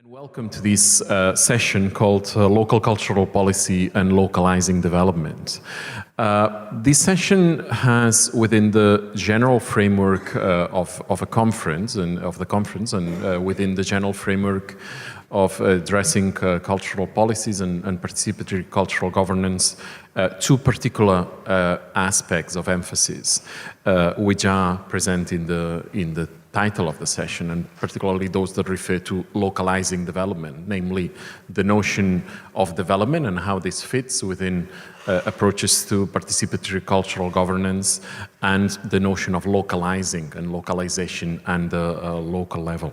Welcome to this session called Local Cultural Policy and Localizing Development. This session has, within the general framework of a conference and within the general framework of addressing cultural policies and participatory cultural governance, two particular aspects of emphasis, which are present in the title of the session, and particularly those that refer to localizing development, namely the notion of development and how this fits within approaches to participatory cultural governance, and the notion of localizing and localization and the local level.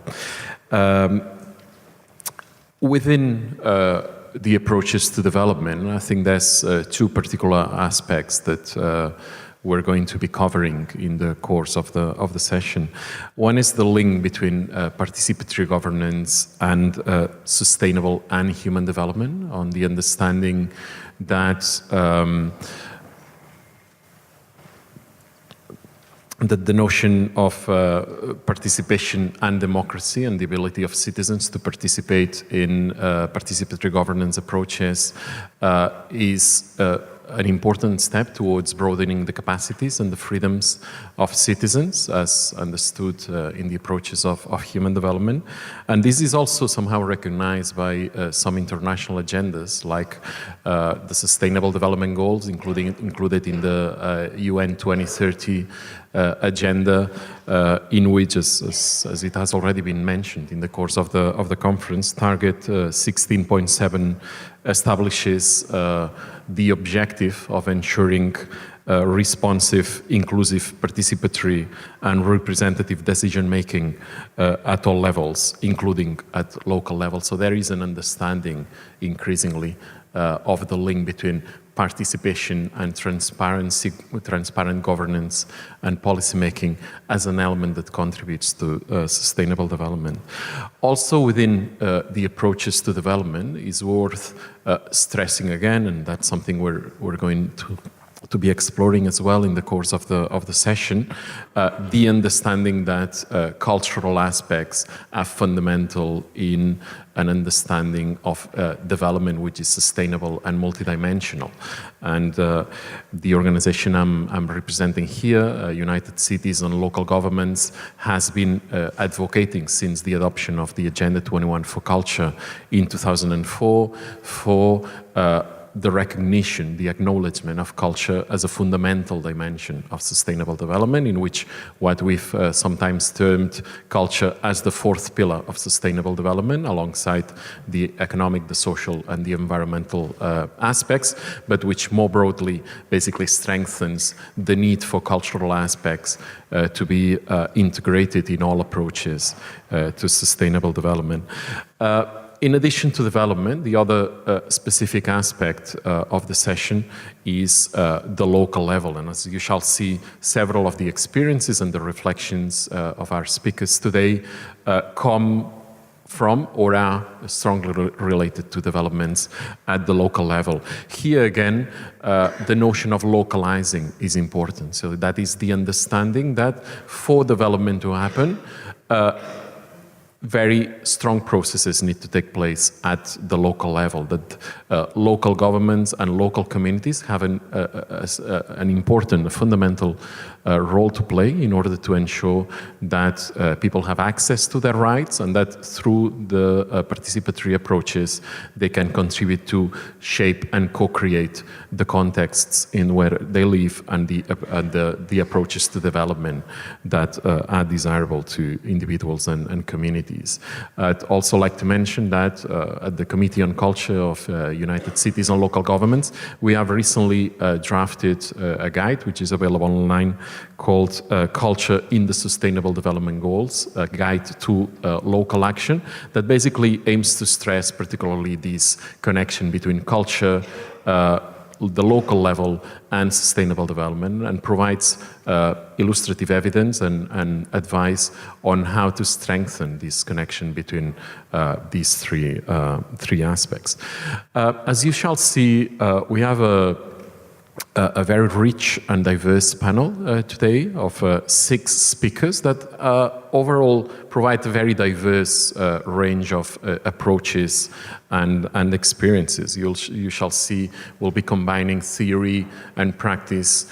Within the approaches to development, I think there's two particular aspects that we're going to be covering in the course of the session. One is the link between participatory governance and sustainable and human development, on the understanding that that the notion of participation and democracy and the ability of citizens to participate in participatory governance approaches is an important step towards broadening the capacities and the freedoms of citizens as understood in the approaches of human development. And this is also somehow recognized by some international agendas, like the Sustainable Development Goals, included in the UN 2030 agenda, in which, as it has already been mentioned in the course of the conference, target 16.7 establishes the objective of ensuring responsive, inclusive, participatory and representative decision-making at all levels, including at local level. So there is an understanding increasingly of the link between participation and transparency, transparent governance and policymaking as an element that contributes to sustainable development. Also within the approaches to development is worth stressing again, and that's something we're going to be exploring as well in the course of the session, the understanding that cultural aspects are fundamental in an understanding of development which is sustainable and multidimensional. And the organization I'm representing here, United Cities and Local Governments, has been advocating since the adoption of the Agenda 21 for Culture in 2004 for the recognition, the acknowledgement of culture as a fundamental dimension of sustainable development, in which what we've sometimes termed culture as the fourth pillar of sustainable development, alongside the economic, the social and the environmental aspects, but which more broadly basically strengthens the need for cultural aspects to be integrated in all approaches to sustainable development. In addition to development, the other specific aspect of the session is the local level. And as you shall see, several of the experiences and the reflections of our speakers today come from or are strongly related to developments at the local level. Here again, the notion of localizing is important. So that is the understanding that for development to happen, very strong processes need to take place at the local level, that local governments and local communities have an important, fundamental role to play in order to ensure that people have access to their rights, and that through the participatory approaches they can contribute to shape and co-create the contexts in where they live and the approaches to development that are desirable to individuals and communities. I'd also like to mention that at the Committee on Culture of United Cities and Local Governments, we have recently drafted a guide which is available online called Culture in the Sustainable Development Goals, a guide to local action, that basically aims to stress particularly this connection between culture, the local level and sustainable development, and provides illustrative evidence and advice on how to strengthen this connection between these three aspects. As you shall see, we have a very rich and diverse panel today of 6 speakers that overall provide a very diverse range of approaches and experiences. You shall see we'll be combining theory and practice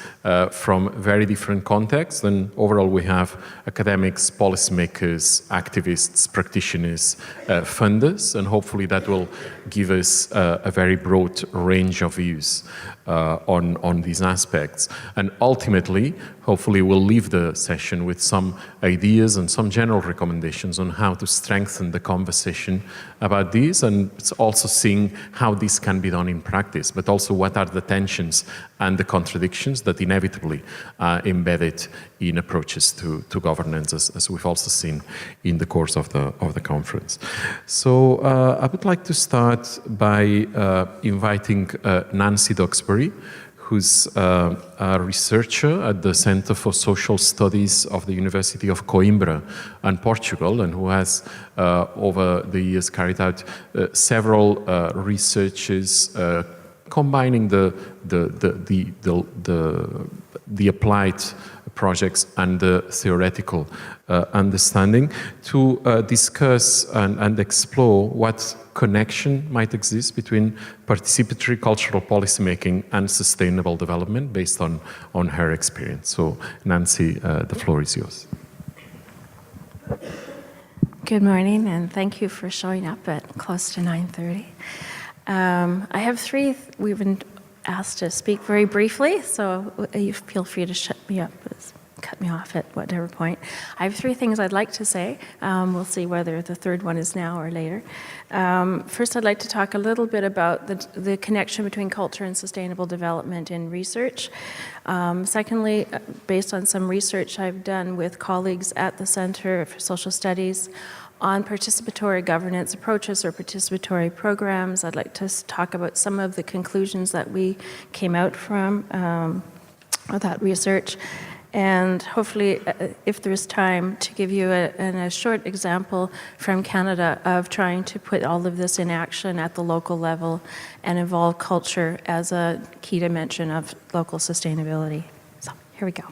from very different contexts, and overall we have academics, policymakers, activists, practitioners, funders, and hopefully that will give us a very broad range of views on these aspects. And ultimately, hopefully we'll leave the session with some ideas and some general recommendations on how to strengthen the conversation about these, and it's also seeing how this can be done in practice, but also what are the tensions and the contradictions that inevitably are embedded in approaches to governance, as we've also seen in the course of the conference. So I would like to start by inviting Nancy Duxbury, who's a researcher at the Center for Social Studies of the University of Coimbra in Portugal, and who has over the years carried out several researches combining the applied projects and the theoretical understanding to discuss and explore what connection might exist between participatory cultural policymaking and sustainable development based on her experience. So Nancy, the floor is yours. Good morning, and thank you for showing up at close to 9:30. I have 3, we've been asked to speak very briefly, so you feel free to cut me off at whatever point. I have 3 things I'd like to say. We'll see whether the third one is now or later. First, I'd like to talk a little bit about the connection between culture and sustainable development in research. Secondly, based on some research I've done with colleagues at the Center for Social Studies on participatory governance approaches or participatory programs, I'd like to talk about some of the conclusions that we came out from that research. And hopefully, if there's time, to give you a short example from Canada of trying to put all of this in action at the local level and involve culture as a key dimension of local sustainability. So here we go.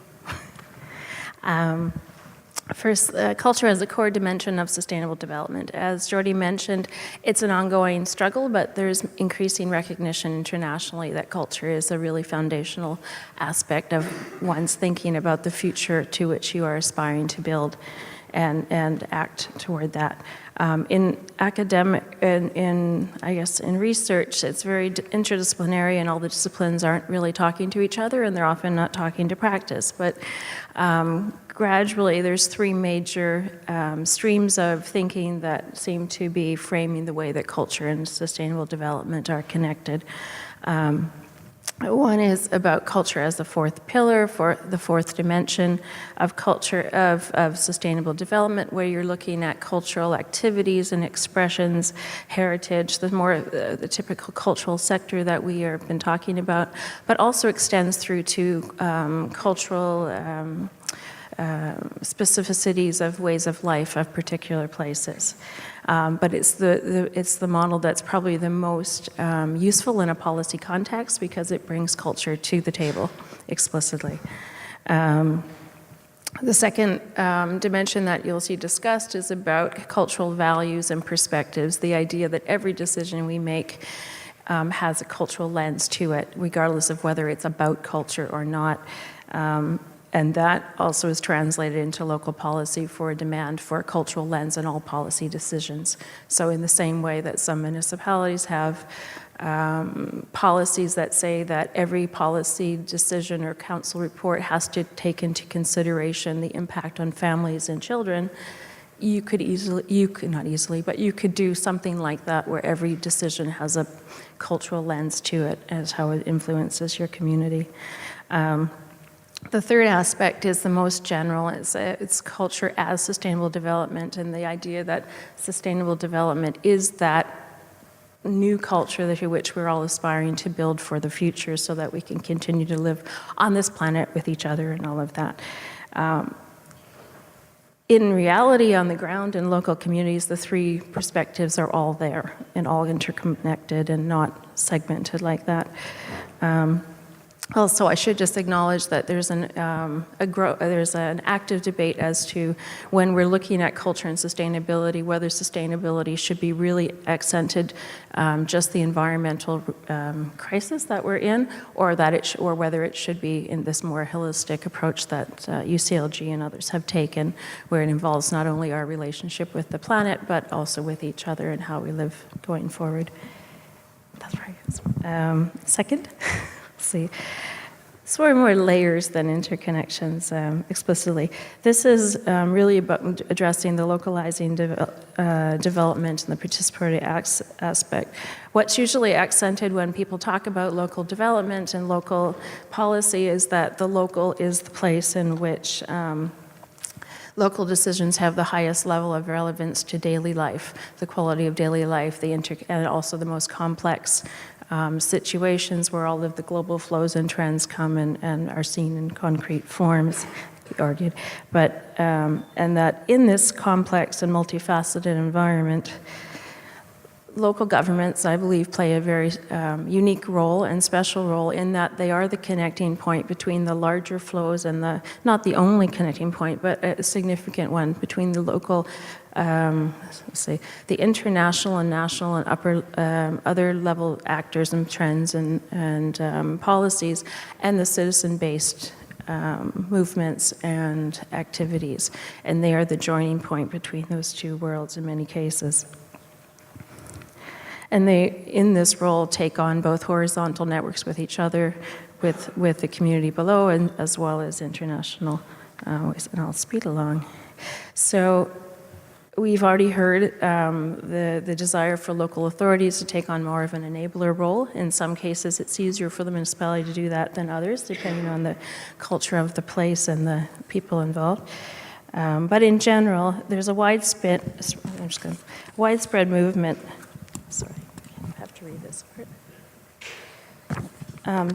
First, culture as a core dimension of sustainable development. As Jordi mentioned, it's an ongoing struggle, but there's increasing recognition internationally that culture is a really foundational aspect of one's thinking about the future to which you are aspiring to build and act toward that. In academic, in research, it's very interdisciplinary, and all the disciplines aren't really talking to each other, and they're often not talking to practice. But gradually, there's 3 major streams of thinking that seem to be framing the way that culture and sustainable development are connected. One is about culture as the 4th pillar, for the 4th dimension of culture of sustainable development, where you're looking at cultural activities and expressions, heritage, the typical cultural sector that we have been talking about, but also extends through to cultural specificities of ways of life of particular places. But it's the model that's probably the most useful in a policy context because it brings culture to the table explicitly. The second dimension that you'll see discussed is about cultural values and perspectives, the idea that every decision we make has a cultural lens to it, regardless of whether it's about culture or not. And that also is translated into local policy for a demand for a cultural lens in all policy decisions. So in the same way that some municipalities have policies that say that every policy decision or council report has to take into consideration the impact on families and children, you could do something like that where every decision has a cultural lens to it as how it influences your community. The third aspect is the most general. It's culture as sustainable development, and the idea that sustainable development is that new culture through which we're all aspiring to build for the future so that we can continue to live on this planet with each other and all of that. In reality, on the ground in local communities, the 3 perspectives are all there and all interconnected and not segmented like that. Also, I should just acknowledge that there's an active debate as to when we're looking at culture and sustainability, whether sustainability should be really accented just the environmental crisis that we're in, or whether it should be in this more holistic approach that UCLG and others have taken, where it involves not only our relationship with the planet, but also with each other and how we live going forward. That's right. Second. See, so more layers than interconnections explicitly. This is really about addressing the localizing development and the participatory aspect. What's usually accented when people talk about local development and local policy is that the local is the place in which local decisions have the highest level of relevance to daily life, the quality of daily life, and also the most complex situations where all of the global flows and trends come and are seen in concrete forms, he argued. But, and that in this complex and multifaceted environment, local governments, I believe, play a very unique role and special role in that they are the connecting point between the larger flows and not the only connecting point, but a significant one between the local, the international and national and upper other level actors and trends and policies, and the citizen-based movements and activities. And they are the joining point between those two worlds in many cases. And they, in this role, take on both horizontal networks with each other, with the community below, and as well as international ways. And I'll speed along. So we've already heard the desire for local authorities to take on more of an enabler role. In some cases, it's easier for the municipality to do that than others, depending on the culture of the place and the people involved. But in general, there's a widespread movement. Sorry, I have to read this part.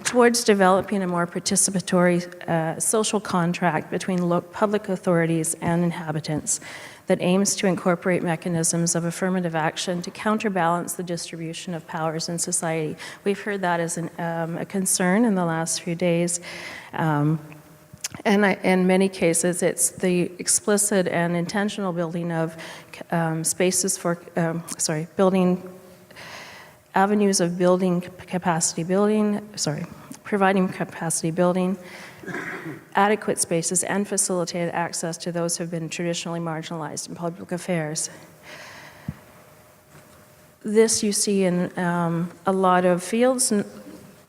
Towards developing a more participatory social contract between public authorities and inhabitants that aims to incorporate mechanisms of affirmative action to counterbalance the distribution of powers in society. We've heard that as a concern in the last few days. And in many cases, it's the explicit and intentional building of spaces for, building avenues of providing capacity building, adequate spaces, and facilitated access to those who have been traditionally marginalized in public affairs. This you see in a lot of fields,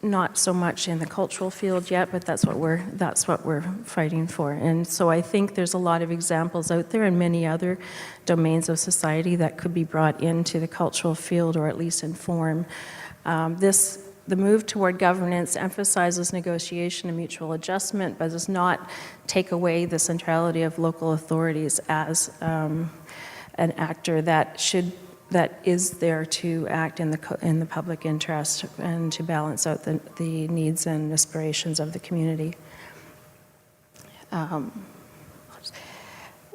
not so much in the cultural field yet, but that's what we're fighting for. And so I think there's a lot of examples out there in many other domains of society that could be brought into the cultural field, or at least inform. The move toward governance emphasizes negotiation and mutual adjustment, but does not take away the centrality of local authorities as an actor that is there to act in the public interest and to balance out the needs and aspirations of the community.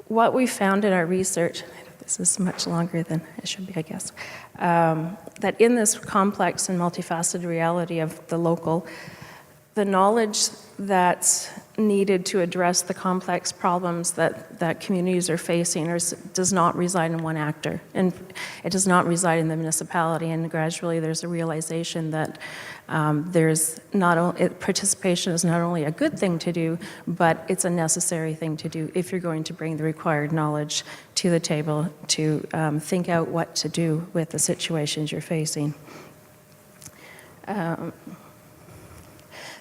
What we found in our research, this is much longer than it should be, I guess, that in this complex and multifaceted reality of the local, the knowledge that's needed to address the complex problems that communities are facing does not reside in one actor, and it does not reside in the municipality. And gradually there's a realization that participation is not only a good thing to do, but it's a necessary thing to do if you're going to bring the required knowledge to the table to think out what to do with the situations you're facing.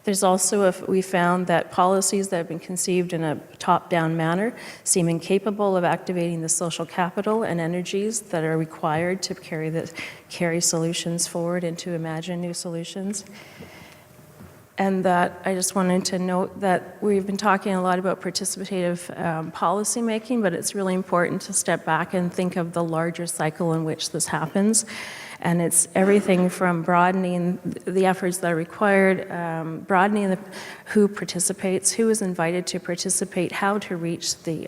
There's also, we found that policies that have been conceived in a top-down manner seem incapable of activating the social capital and energies that are required to carry solutions forward and to imagine new solutions. And that I just wanted to note that we've been talking a lot about participative policy making, but it's really important to step back and think of the larger cycle in which this happens. And it's everything from broadening the efforts that are required, broadening who participates, who is invited to participate, how to reach the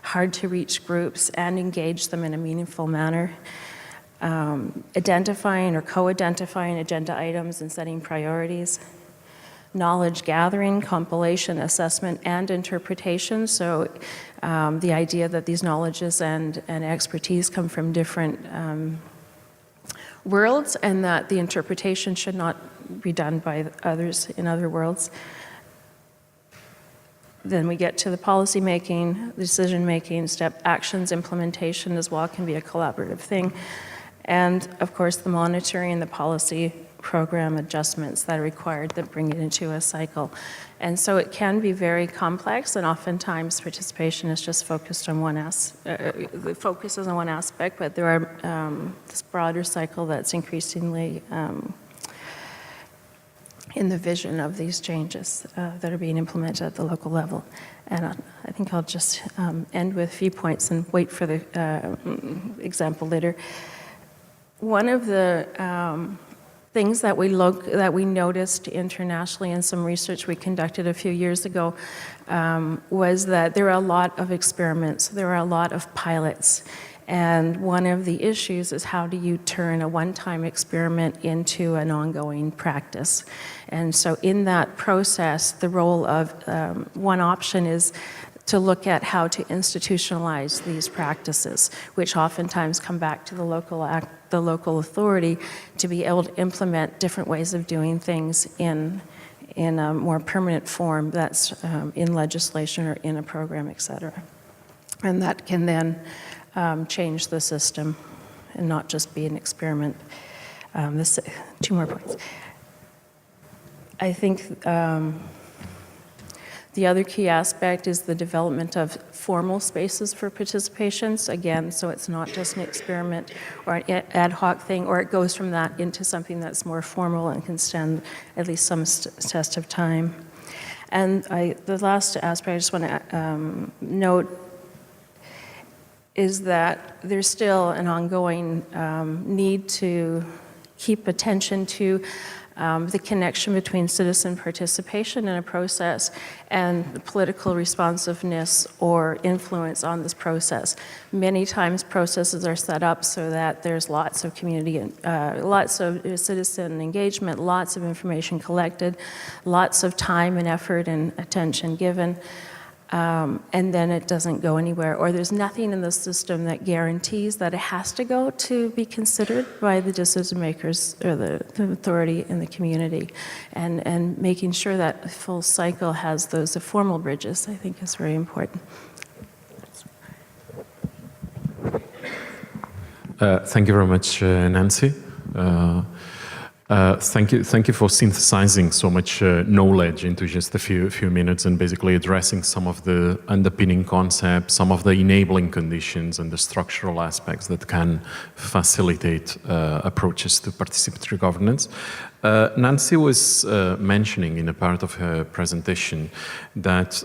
hard-to-reach groups and engage them in a meaningful manner, identifying or co-identifying agenda items and setting priorities, knowledge gathering, compilation, assessment, and interpretation. So the idea that these knowledges and expertise come from different worlds, and that the interpretation should not be done by others in other worlds. Then we get to the policy making, decision making, step actions, implementation as well can be a collaborative thing. And of course the monitoring and the policy program adjustments that are required that bring it into a cycle. And so it can be very complex, and oftentimes participation is just focused on the focus is on one aspect, but there are this broader cycle that's increasingly in the vision of these changes that are being implemented at the local level. And I think I'll just end with a few points and wait for the example later. One of the things that we noticed internationally in some research we conducted a few years ago was that there are a lot of experiments, there are a lot of pilots. And one of the issues is how do you turn a one-time experiment into an ongoing practice? And so in that process, the role of one option is to look at how to institutionalize these practices, which oftentimes come back to the local authority to be able to implement different ways of doing things in a more permanent form that's in legislation or in a program, et cetera. And that can then change the system and not just be an experiment. Two more points. I think the other key aspect is the development of formal spaces for participations. Again, so it's not just an experiment or an ad hoc thing, or it goes from that into something that's more formal and can stand at least some test of time. And the last aspect I just want to note is that there's still an ongoing need to keep attention to the connection between citizen participation in a process and the political responsiveness or influence on this process. Many times processes are set up so that there's lots of community, lots of citizen engagement, lots of information collected, lots of time and effort and attention given. And then it doesn't go anywhere, or there's nothing in the system that guarantees that it has to go to be considered by the decision makers or the authority in the community. And making sure that the full cycle has those formal bridges, I think, is very important. Thank you very much, Nancy. Thank you for synthesizing so much knowledge into just a few minutes and basically addressing some of the underpinning concepts, some of the enabling conditions and the structural aspects that can facilitate approaches to participatory governance. Nancy was mentioning in a part of her presentation that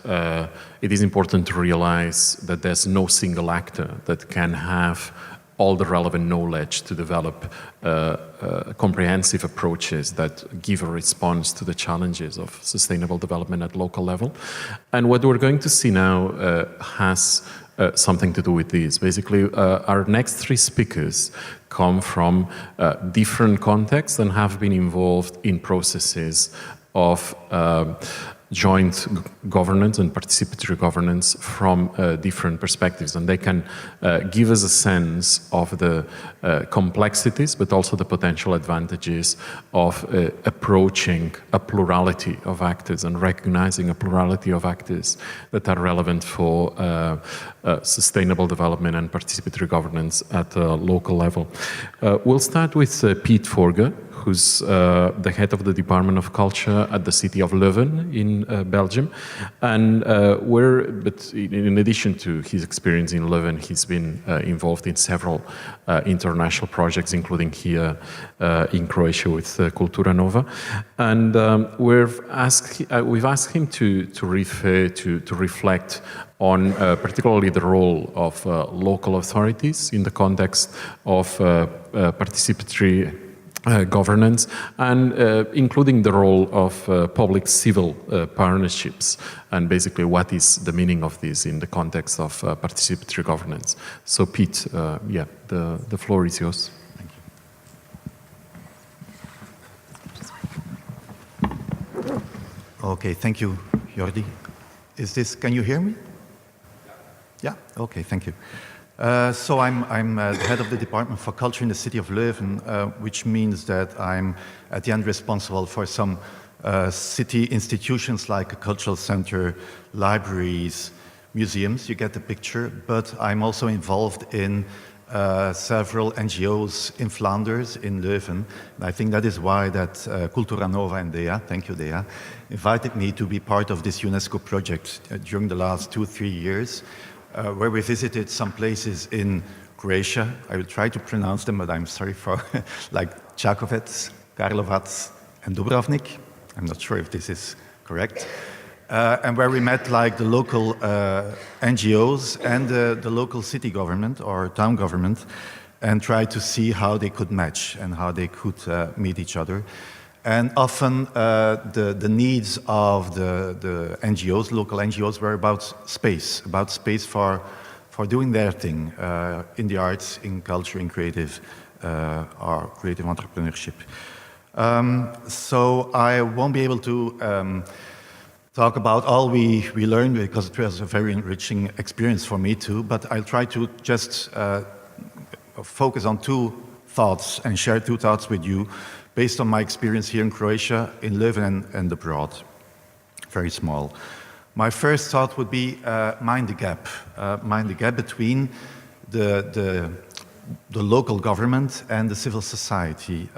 it is important to realize that there's no single actor that can have all the relevant knowledge to develop comprehensive approaches that give a response to the challenges of sustainable development at local level. And what we're going to see now has something to do with this. Basically, our next three speakers come from different contexts and have been involved in processes of joint governance and participatory governance from different perspectives, and they can give us a sense of the complexities but also the potential advantages of approaching a plurality of actors and recognizing a plurality of actors that are relevant for sustainable development and participatory governance at a local level. We'll start with Piet, who's the head of the Department of Culture at the city of Leuven in Belgium. And but in addition to his experience in Leuven, he's been involved in several international projects, including here in Croatia with Kultura Nova. And we've asked him to reflect on particularly the role of local authorities in the context of participatory governance, and including the role of public-civil partnerships, and basically what is the meaning of this in the context of participatory governance. So Piet, the floor is yours. Thank you. Okay, thank you, Jordi. Can you hear me? Yeah, okay, thank you. So I'm the head of the Department for Culture in the city of Leuven, which means that I'm at the end responsible for some city institutions like a cultural center, libraries, museums, you get the picture, but I'm also involved in several NGOs in Flanders, in Leuven. And I think that is why that Kultura Nova and Dea, thank you Dea, invited me to be part of this UNESCO project during the last 2-3 years, where we visited some places in Croatia. I will try to pronounce them, but I'm sorry for, like Čakovec, Karlovac, and Dubrovnik. I'm not sure if this is correct. And where we met like the local NGOs and the local city government or town government and tried to see how they could match and how they could meet each other. And often the needs of the NGOs, local NGOs, were about space for doing their thing in the arts, in culture, in creative or creative entrepreneurship. So I won't be able to talk about all we learned because it was a very enriching experience for me too, but I'll try to just focus on 2 thoughts and share 2 thoughts with you based on my experience here in Croatia, in Leuven and abroad. Very small. My first thought would be mind the gap. Mind the gap between the local government and the civil society.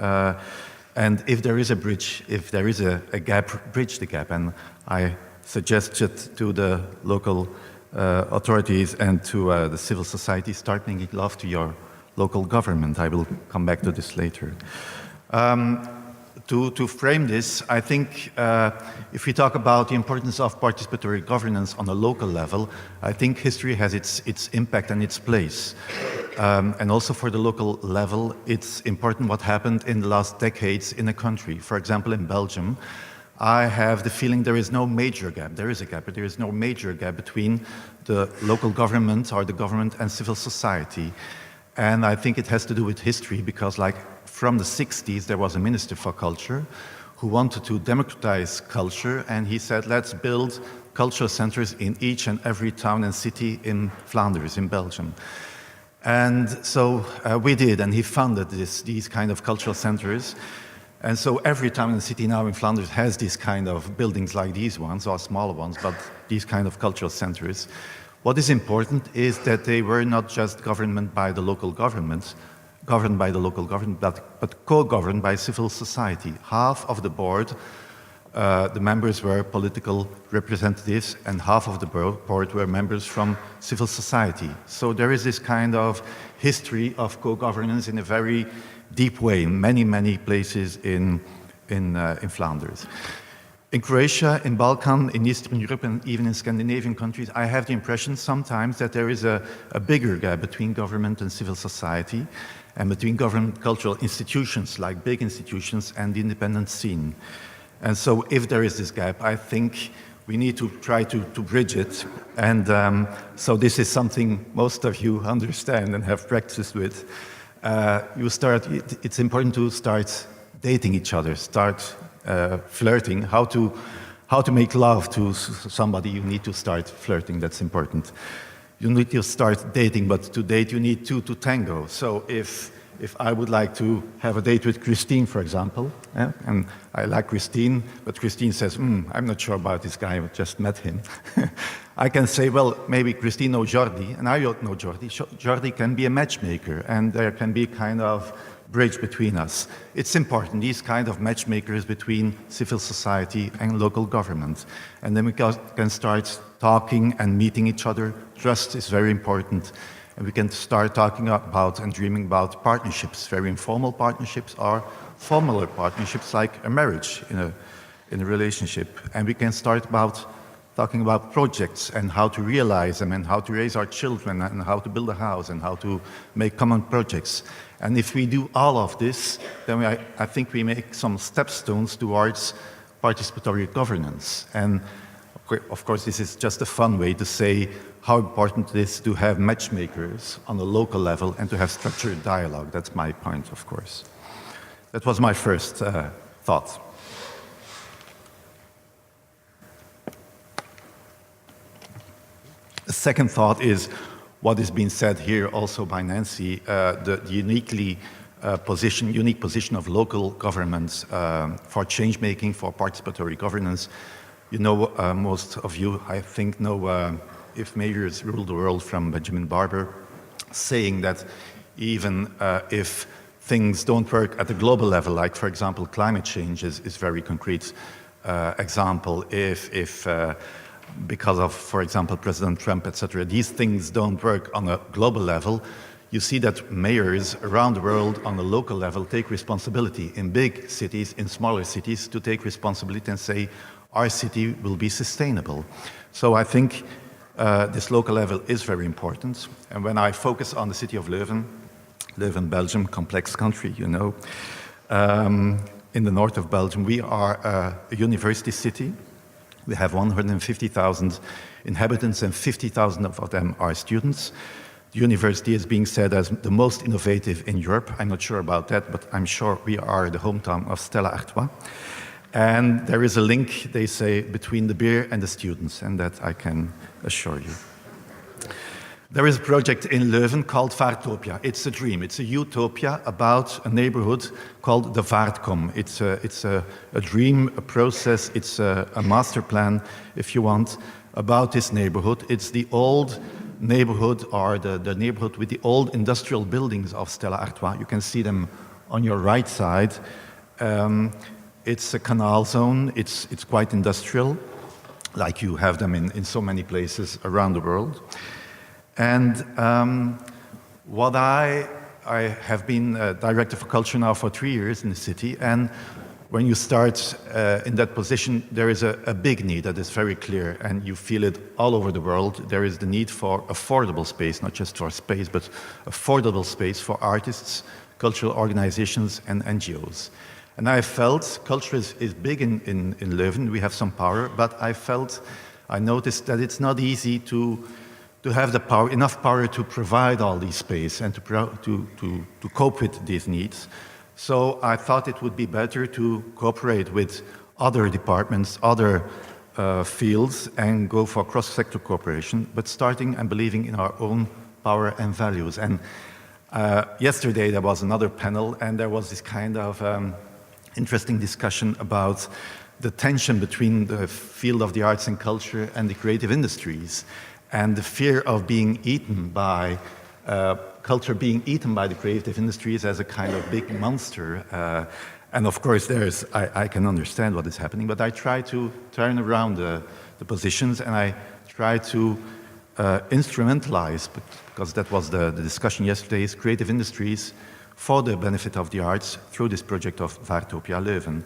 And if there is a bridge, if there is a gap, bridge the gap. And I suggested to the local authorities and to the civil society, start making love to your local government. I will come back to this later. To frame this, I think if we talk about the importance of participatory governance on a local level, I think history has its impact and its place. And also for the local level, it's important what happened in the last decades in a country. For example, in Belgium, I have the feeling there is no major gap. There is a gap, but there is no major gap between the local government or the government and civil society. And I think it has to do with history because like from the 60s, there was a minister for culture who wanted to democratize culture. And he said, let's build cultural centers in each and every town and city in Flanders, in Belgium. And so we did, and he funded these kind of cultural centers. And so every town and city now in Flanders has these kind of buildings like these ones, or smaller ones, but these kind of cultural centers. What is important is that they were not just governed by the local government, but co-governed by civil society. Half of the board, the members were political representatives, and half of the board were members from civil society. So there is this kind of history of co-governance in a very deep way in many places in Flanders. In Croatia, in Balkan, in Eastern Europe, and even in Scandinavian countries, I have the impression sometimes that there is a bigger gap between government and civil society, and between government cultural institutions, like big institutions, and the independent scene. And so if there is this gap, I think we need to try to bridge it. And so this is something most of you understand and have practiced with. It's important to start dating each other, start flirting. How to make love to somebody, you need to start flirting, that's important. You need to start dating, but to date you need 2 to tango. So if I would like to have a date with Kristin, for example, and I like Kristin, but Kristin says, I'm not sure about this guy, I just met him. I can say, well, maybe Kristin knows Jordi, and I don't know Jordi. Jordi can be a matchmaker, and there can be kind of bridge between us. It's important, these kind of matchmakers between civil society and local government. And then we can start talking and meeting each other. Trust is very important. And we can start talking about and dreaming about partnerships, very informal partnerships or formal partnerships like a marriage in a relationship. And we can start talking about projects and how to realize them and how to raise our children and how to build a house and how to make common projects. And if we do all of this, then I think we make some stepstones towards participatory governance. And of course, this is just a fun way to say how important it is to have matchmakers on a local level and to have structured dialogue. That's my point, of course. That was my first thought. second thought is what is being said here also by Nancy, the unique position of local governments for change making, for participatory governance. You know, most of you, I think, know If Mayors Rule the World from Benjamin Barber, saying that even if things don't work at the global level, like, for example, climate change is very concrete example. If because of, for example, President Trump, etc., these things don't work on a global level, you see that mayors around the world on a local level take responsibility in big cities, in smaller cities, to take responsibility and say, our city will be sustainable. So I think this local level is very important. And when I focus on the city of Leuven, Belgium, complex country, you know, in the north of Belgium, we are a university city. We have 150,000 inhabitants and 50,000 of them are students. The university is being said as the most innovative in Europe. I'm not sure about that, but I'm sure we are the hometown of Stella Artois. And there is a link, they say, between the beer and the students, and that I can assure you. There is a project in Leuven called Vaartopia. It's a dream, it's a utopia about a neighborhood called the Vaartkom. It's a dream, a process, it's a master plan, if you want, about this neighborhood. It's the old neighborhood, or the neighborhood with the old industrial buildings of Stella Artois. You can see them on your right side. It's a canal zone, it's quite industrial, like you have them in so many places around the world. And what I have been director for culture now for 3 years in the city, and when you start in that position, there is a big need that is very clear, and you feel it all over the world. There is the need for affordable space, not just for space, but affordable space for artists, cultural organizations, and NGOs. And I felt culture is big in Leuven, we have some power, but I noticed that it's not easy to have the power, enough power to provide all these space and to cope with these needs. So I thought it would be better to cooperate with other departments, other fields, and go for cross-sector cooperation, but starting and believing in our own power and values. And yesterday there was another panel, and there was this kind of interesting discussion about the tension between the field of the arts and culture and the creative industries, and the fear of being eaten by culture being eaten by the creative industries as a kind of big monster. And of course, I can understand what is happening, but I try to turn around the positions, and I try to instrumentalize, because that was the discussion yesterday, is creative industries for the benefit of the arts through this project of Vaartopia Leuven.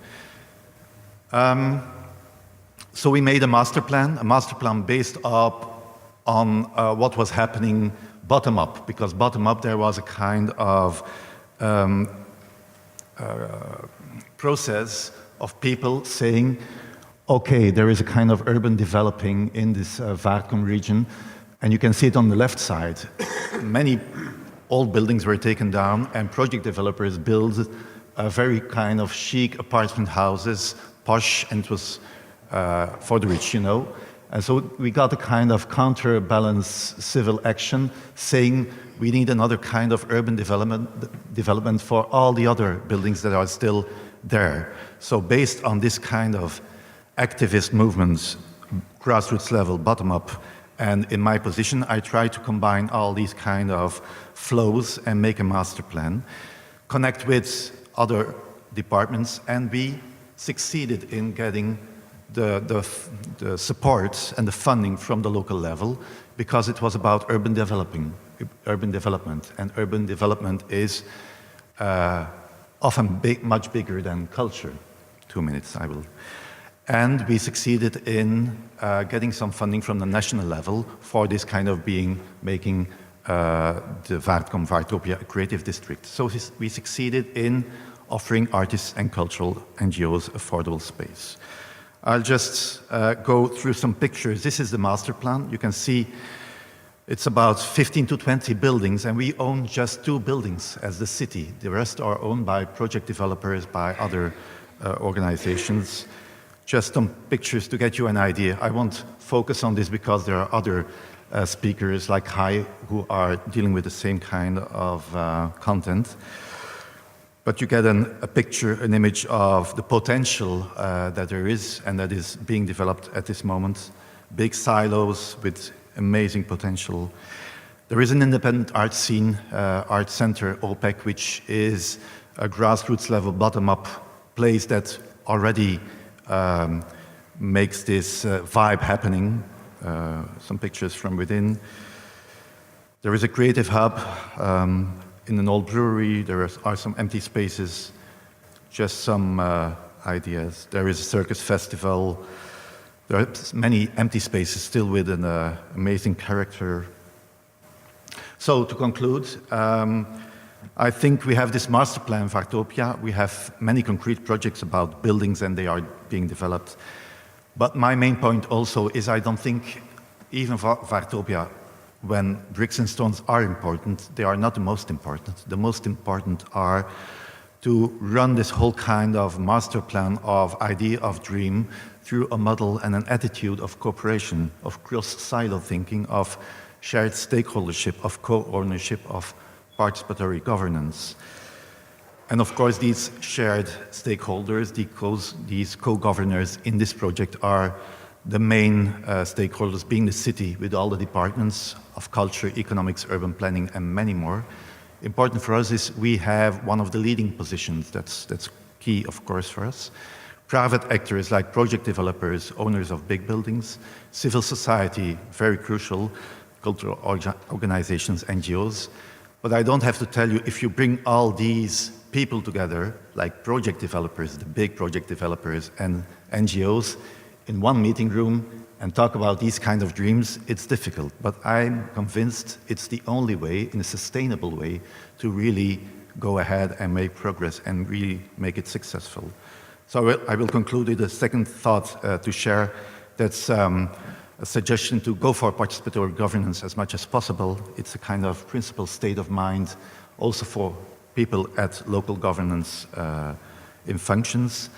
So we made a master plan based on what was happening bottom up, because bottom up there was a kind of process of people saying, okay, there is a kind of urban developing in this Vaartkom region, and you can see it on the left side. Many old buildings were taken down, and project developers built a very kind of chic apartment houses, posh, and it was for the rich, you know. And so we got a kind of counterbalance civil action saying we need another kind of urban development for all the other buildings that are still there. So based on this kind of activist movements, grassroots level, bottom up, and in my position, I try to combine all these kind of flows and make a master plan, connect with other departments, and we succeeded in getting the support and the funding from the local level, because it was about urban development, and urban development is often much bigger than culture. 2 minutes, I will. And we succeeded in getting some funding from the national level for this kind of making the Vaartkom Vaartopia a creative district. So we succeeded in offering artists and cultural NGOs affordable space. I'll just go through some pictures. This is the master plan. You can see it's about 15 to 20 buildings, and we own just 2 buildings as the city. The rest are owned by project developers, by other organizations. Just some pictures to get you an idea. I won't focus on this because there are other speakers like Hai who are dealing with the same kind of content. But you get a picture, an image of the potential that there is and that is being developed at this moment. Big silos with amazing potential. There is an independent art scene, art center, OPEC, which is a grassroots level, bottom-up place that already makes this vibe happening. Some pictures from within. There is a creative hub in an old brewery. There are some empty spaces, just some ideas. There is a circus festival. There are many empty spaces still with an amazing character. So to conclude, I think we have this master plan, Vartopia. We have many concrete projects about buildings and they are being developed. But my main point also is I don't think even for Vartopia, when bricks and stones are important, they are not the most important. The most important are to run this whole kind of master plan of idea of dream through a model and an attitude of cooperation, of cross-silo thinking, of shared stakeholdership, of co-ownership, of participatory governance. And of course, these shared stakeholders, these co-governors in this project are the main stakeholders, being the city with all the departments of culture, economics, urban planning, and many more. Important for us is we have one of the leading positions. That's key, of course, for us. Private actors like project developers, owners of big buildings, civil society, very crucial, cultural organizations, NGOs. But I don't have to tell you, if you bring all these people together, like project developers, the big project developers and NGOs, in one meeting room and talk about these kind of dreams, it's difficult. But I'm convinced it's the only way, in a sustainable way, to really go ahead and make progress and really make it successful. So I will conclude with a second thought to share. That's a suggestion to go for participatory governance as much as possible. It's a kind of principled state of mind also for people at local governance in functions,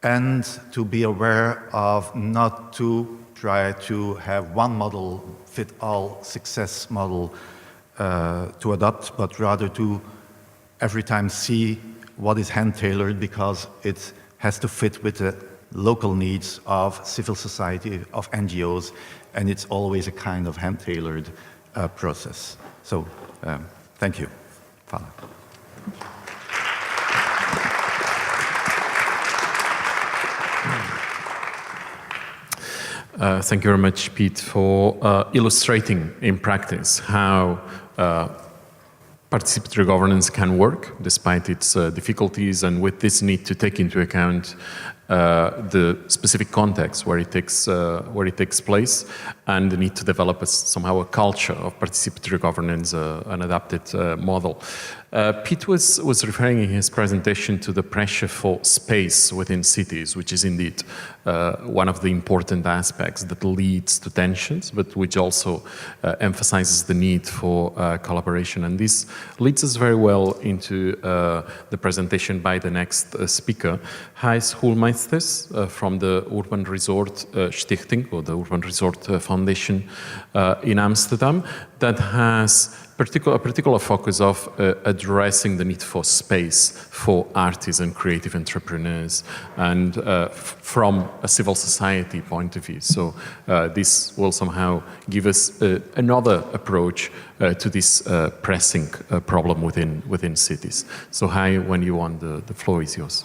and to be aware of not to try to have one model fit all success model to adopt, but rather to every time see what is hand-tailored because it has to fit with the local needs of civil society, of NGOs, and it's always a kind of hand-tailored process. So, thank you, Father. Thank you very much, Piet, for illustrating in practice how participatory governance can work despite its difficulties, and with this need to take into account the specific context where it takes place, and the need to develop somehow a culture of participatory governance, an adapted model. Piet was referring in his presentation to the pressure for space within cities, which is indeed one of the important aspects that leads to tensions, but which also emphasizes the need for collaboration. And this leads us very well into the presentation by the next speaker, Hai Schoolmeesters from the Urban Resort Stichting, or the Urban Resort Foundation in Amsterdam, that has a particular focus of addressing the need for space for artists and creative entrepreneurs, and from a civil society point of view. So this will somehow give us another approach to this pressing problem within cities. So Hai, when you want, the floor is yours.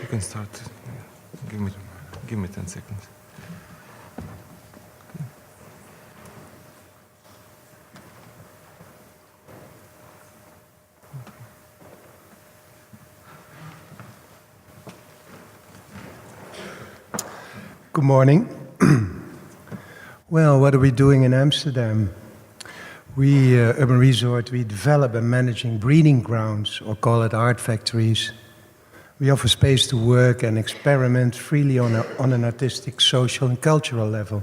You can start. Give me 10 seconds. Good morning. Well, what are we doing in Amsterdam? We, Urban Resort, we develop and managing breeding grounds, or call it art factories. We offer space to work and experiment freely on an artistic, social and cultural level.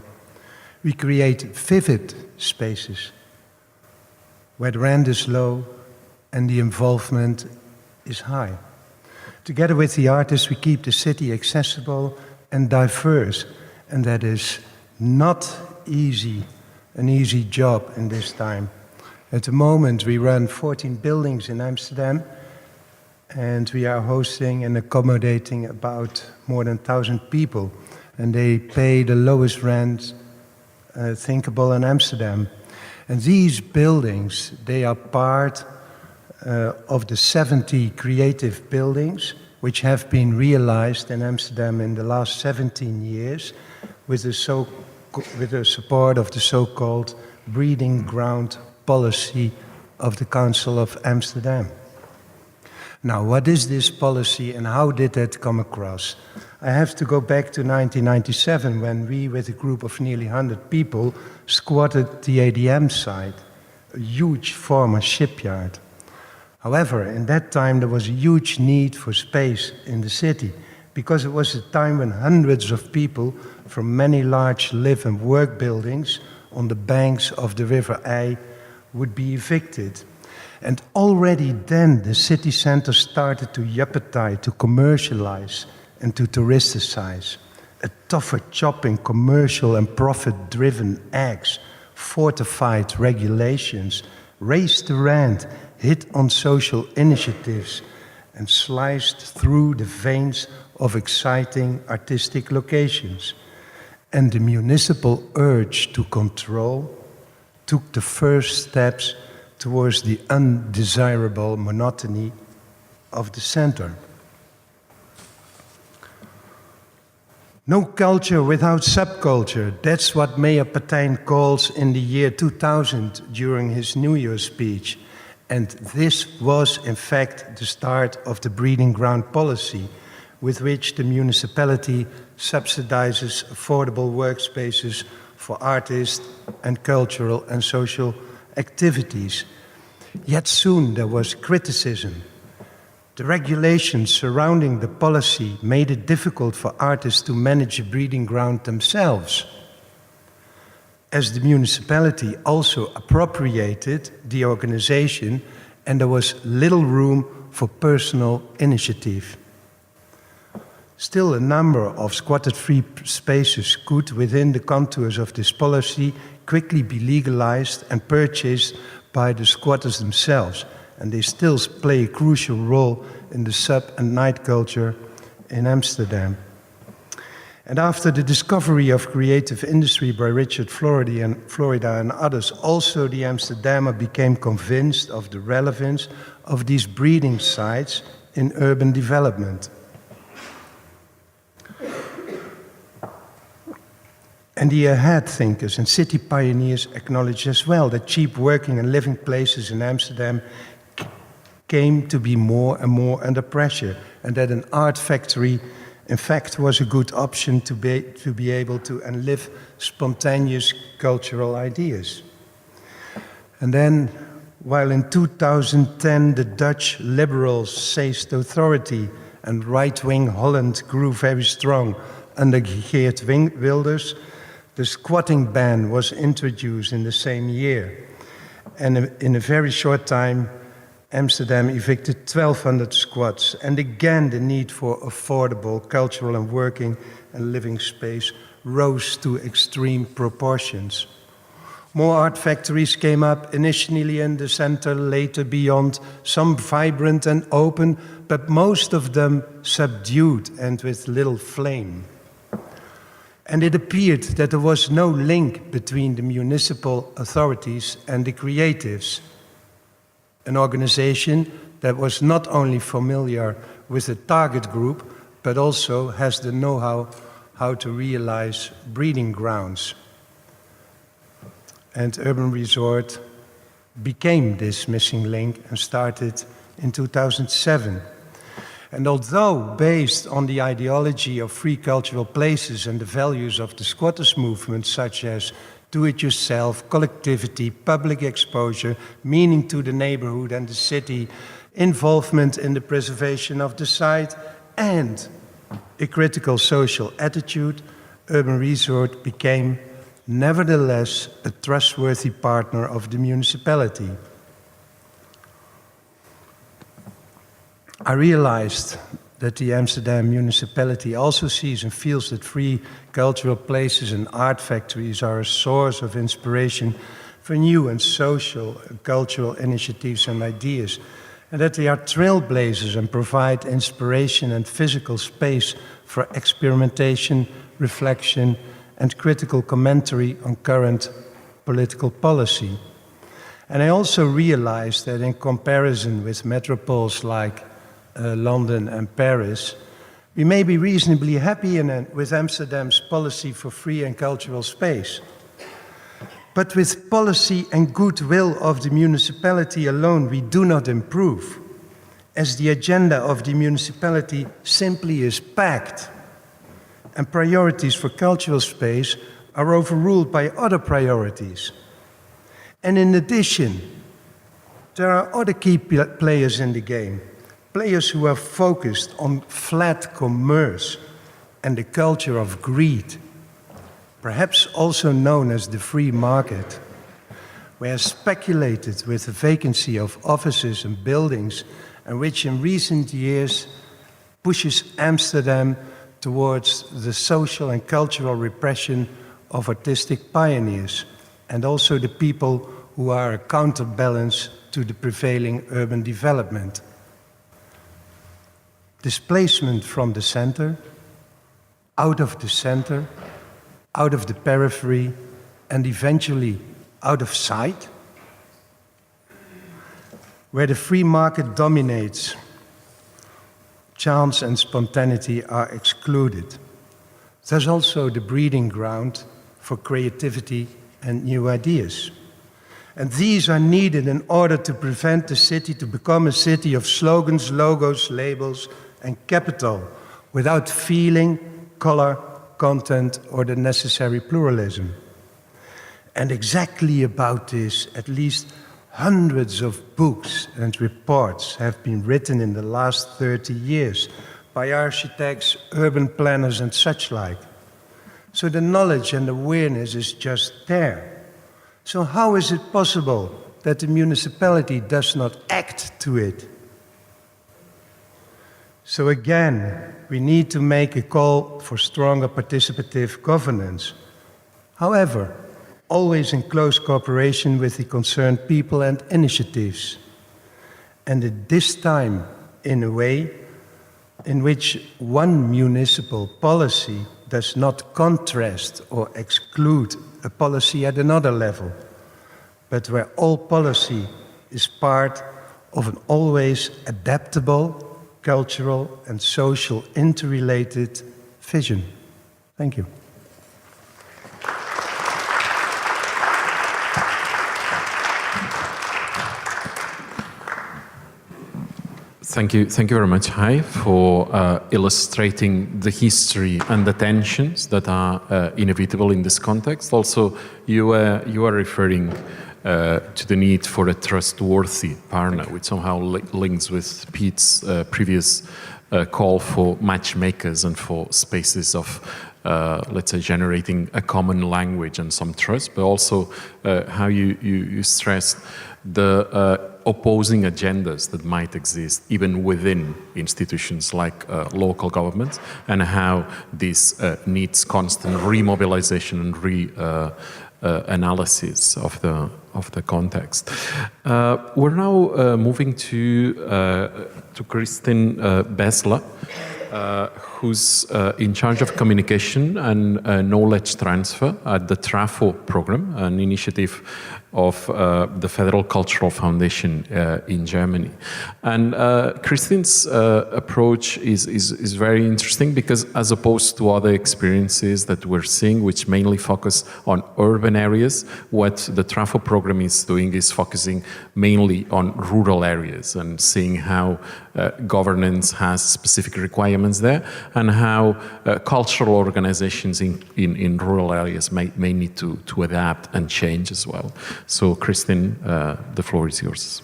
We create vivid spaces where the rent is low and the involvement is high. Together with the artists, we keep the city accessible and diverse, and that is not an easy job in this time. At the moment, we run 14 buildings in Amsterdam, and we are hosting and accommodating about more than 1,000 people, and they pay the lowest rent thinkable in Amsterdam. And these buildings, they are part of the 70 creative buildings which have been realized in Amsterdam in the last 17 years with the support of the so-called breeding ground policy of the Council of Amsterdam. Now, what is this policy and how did that come across? I have to go back to 1997 when we, with a group of nearly 100 people, squatted the ADM site, a huge former shipyard. However, in that time there was a huge need for space in the city because it was a time when hundreds of people from many large live and work buildings on the banks of the River Ij would be evicted. And already then the city center started to yuppetize, to commercialize and to touristicize. A tougher chopping commercial and profit-driven acts, fortified regulations, raised the rent, hit on social initiatives, and sliced through the veins of exciting artistic locations. And the municipal urge to control took the first steps towards the undesirable monotony of the center. No culture without subculture. That's what Mayor Partijn calls in the year 2000 during his New Year's speech. And this was, in fact, the start of the breeding ground policy, with which the municipality subsidizes affordable workspaces for artists and cultural and social activities. Yet soon there was criticism. The regulations surrounding the policy made it difficult for artists to manage a breeding ground themselves, as the municipality also appropriated the organization and there was little room for personal initiative. Still, a number of squatted-free spaces could, within the contours of this policy, quickly be legalized and purchased by the squatters themselves, and they still play a crucial role in the sub and night culture in Amsterdam. And after the discovery of creative industry by Richard Florida and others, also the Amsterdammer became convinced of the relevance of these breeding sites in urban development. And the ahead thinkers and city pioneers acknowledged as well that cheap working and living places in Amsterdam came to be more and more under pressure, and that an art factory, in fact, was a good option to be able to live spontaneous cultural ideas. And then, while in 2010 the Dutch liberals seized authority and right-wing Holland grew very strong under Geert Wilders, the squatting ban was introduced in the same year. And in a very short time, Amsterdam evicted 1,200 squats. And again, the need for affordable cultural and working and living space rose to extreme proportions. More art factories came up, initially in the center, later beyond, some vibrant and open, but most of them subdued and with little flame. And it appeared that there was no link between the municipal authorities and the creatives. An organization that was not only familiar with the target group, but also has the know-how how to realize breeding grounds. And Urban Resort became this missing link and started in 2007. And although based on the ideology of free cultural places and the values of the squatters movement, such as do-it-yourself, collectivity, public exposure, meaning to the neighborhood and the city, involvement in the preservation of the site, and a critical social attitude, Urban Resort became nevertheless a trustworthy partner of the municipality. I realized that the Amsterdam municipality also sees and feels that free cultural places and art factories are a source of inspiration for new and social and cultural initiatives and ideas, and that they are trailblazers and provide inspiration and physical space for experimentation, reflection, and critical commentary on current political policy. And I also realized that in comparison with metropoles like London and Paris, we may be reasonably happy with Amsterdam's policy for free and cultural space. But with policy and goodwill of the municipality alone, we do not improve, as the agenda of the municipality simply is packed, and priorities for cultural space are overruled by other priorities. And in addition, there are other key players in the game, players who are focused on flat commerce and the culture of greed, perhaps also known as the free market, where speculated with the vacancy of offices and buildings, and which in recent years pushes Amsterdam towards the social and cultural repression of artistic pioneers, and also the people who are a counterbalance to the prevailing urban development. Displacement from the center, out of the center, out of the periphery, and eventually out of sight, where the free market dominates, chance and spontaneity are excluded. There's also the breeding ground for creativity and new ideas. And these are needed in order to prevent the city to become a city of slogans, logos, labels, and capital, without feeling, color, content, or the necessary pluralism. And exactly about this, at least hundreds of books and reports have been written in the last 30 years by architects, urban planners, and such like. So the knowledge and awareness is just there. So how is it possible that the municipality does not act to it? So again, we need to make a call for stronger participative governance. However, always in close cooperation with the concerned people and initiatives. And at this time, in a way in which one municipal policy does not contrast or exclude a policy at another level, but where all policy is part of an always adaptable, cultural and social interrelated vision. Thank you. Thank you very much, Hai, for illustrating the history and the tensions that are inevitable in this context. Also, you are referring to the need for a trustworthy partner, which somehow links with Piet's previous call for matchmakers and for spaces of, let's say, generating a common language and some trust, but also how you stressed the opposing agendas that might exist even within institutions like local governments, and how this needs constant remobilization and analysis of the context. We're now moving to Kristin Bäßler, who's in charge of communication and knowledge transfer at the TRAFO program, an initiative of the Federal Cultural Foundation in Germany. And Kristin's approach is very interesting because, as opposed to other experiences that we're seeing, which mainly focus on urban areas, what the TRAFO program is doing is focusing mainly on rural areas and seeing how governance has specific requirements there, and how cultural organizations in rural areas may need to adapt and change as well. So, Kristin, the floor is yours.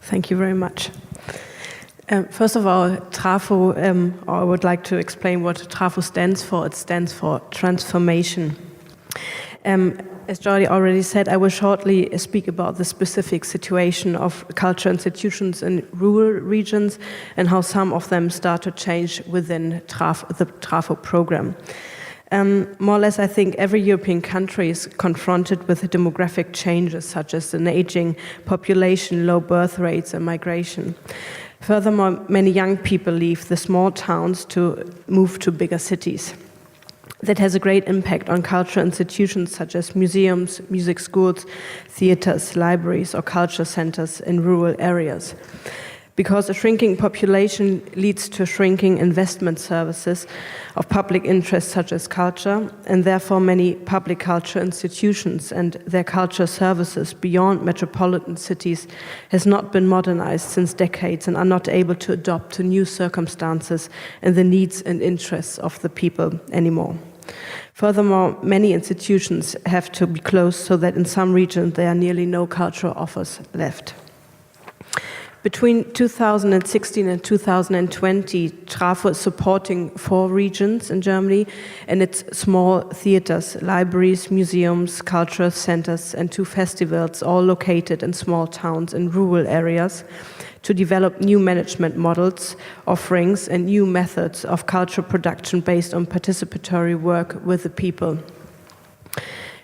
Thank you very much. First of all, TRAFO, I would like to explain what TRAFO stands for. It stands for transformation. As Jordi already said, I will shortly speak about the specific situation of cultural institutions in rural regions and how some of them start to change within the TRAFO program. More or less, I think every European country is confronted with demographic changes such as an aging population, low birth rates, and migration. Furthermore, many young people leave the small towns to move to bigger cities. That has a great impact on cultural institutions such as museums, music schools, theaters, libraries, or culture centers in rural areas. Because a shrinking population leads to shrinking investment services of public interest such as culture, and therefore many public culture institutions and their culture services beyond metropolitan cities has not been modernized since decades and are not able to adapt to new circumstances and the needs and interests of the people anymore. Furthermore, many institutions have to be closed so that in some regions there are nearly no cultural offers left. Between 2016 and 2020, TRAFO is supporting 4 regions in Germany and its small theaters, libraries, museums, cultural centers, and 2 festivals, all located in small towns in rural areas, to develop new management models, offerings, and new methods of cultural production based on participatory work with the people.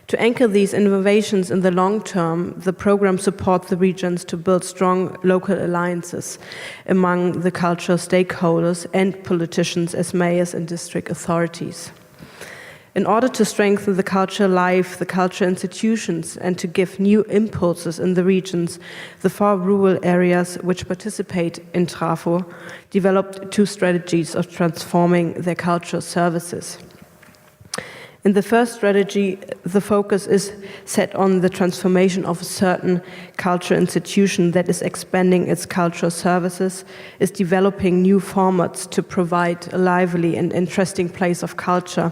To anchor these innovations in the long term, the program supports the regions to build strong local alliances among the cultural stakeholders and politicians as mayors and district authorities. In order to strengthen the cultural life, the cultural institutions, and to give new impulses in the regions, the 4 rural areas which participate in TRAFO developed 2 strategies of transforming their cultural services. In the first strategy, the focus is set on the transformation of a certain cultural institution that is expanding its cultural services, is developing new formats to provide a lively and interesting place of culture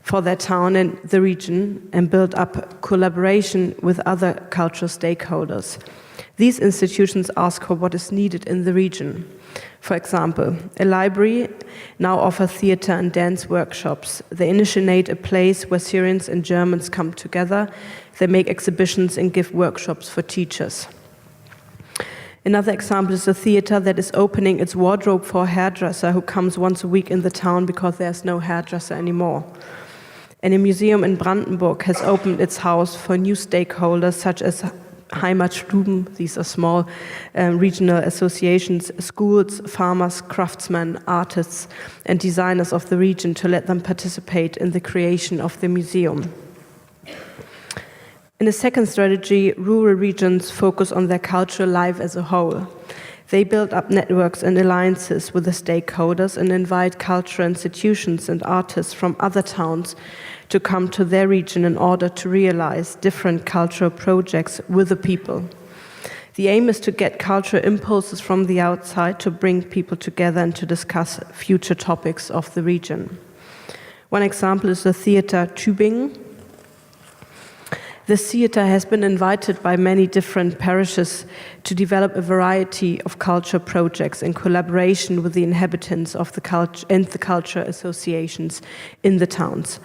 for their town and the region, and build up collaboration with other cultural stakeholders. These institutions ask for what is needed in the region. For example, a library now offers theater and dance workshops. They initiate a place where Syrians and Germans come together. They make exhibitions and give workshops for teachers. Another example is a theater that is opening its wardrobe for a hairdresser who comes once a week in the town because there's no hairdresser anymore. And a museum in Brandenburg has opened its house for new stakeholders such as Heimatstuben, these are small regional associations, schools, farmers, craftsmen, artists, and designers of the region to let them participate in the creation of the museum. In the second strategy, rural regions focus on their cultural life as a whole. They build up networks and alliances with the stakeholders and invite cultural institutions and artists from other towns to come to their region in order to realize different cultural projects with the people. The aim is to get cultural impulses from the outside to bring people together and to discuss future topics of the region. One example is the theater Tübingen. This theater has been invited by many different parishes to develop a variety of culture projects in collaboration with the inhabitants of the culture and the culture associations in the towns.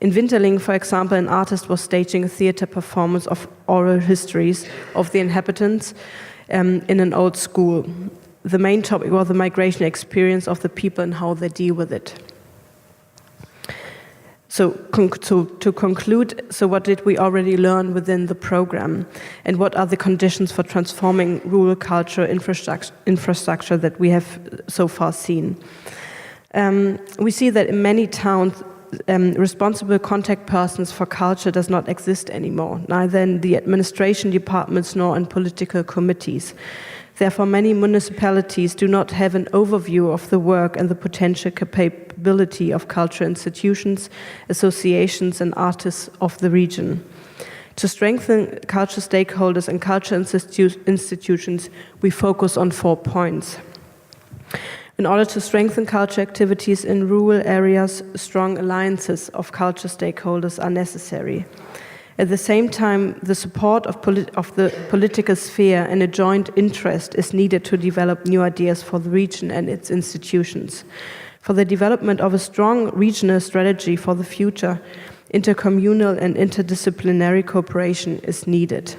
In Winterling, for example, an artist was staging a theater performance of oral histories of the inhabitants in an old school. The main topic was the migration experience of the people and how they deal with it. So to conclude, so what did we already learn within the program? And what are the conditions for transforming rural cultural infrastructure that we have so far seen? We see that in many towns, responsible contact persons for culture does not exist anymore, neither in the administration departments nor in political committees. Therefore, many municipalities do not have an overview of the work and the potential capability of cultural institutions, associations, and artists of the region. To strengthen cultural stakeholders and cultural institutions, we focus on 4 points. In order to strengthen culture activities in rural areas, strong alliances of culture stakeholders are necessary. At the same time, the support of the political sphere and a joint interest is needed to develop new ideas for the region and its institutions. For the development of a strong regional strategy for the future, Intercommunal and interdisciplinary cooperation is needed.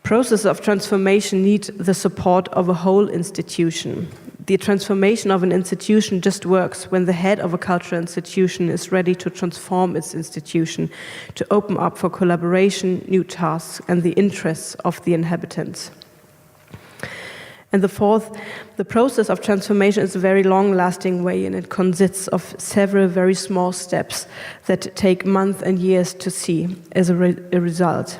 Process of transformation need the support of a whole institution. The transformation of an institution just works when the head of a cultural institution is ready to transform its institution, to open up for collaboration, new tasks, and the interests of the inhabitants. And the fourth, the process of transformation is a very long-lasting way, and it consists of several very small steps that take months and years to see as a result.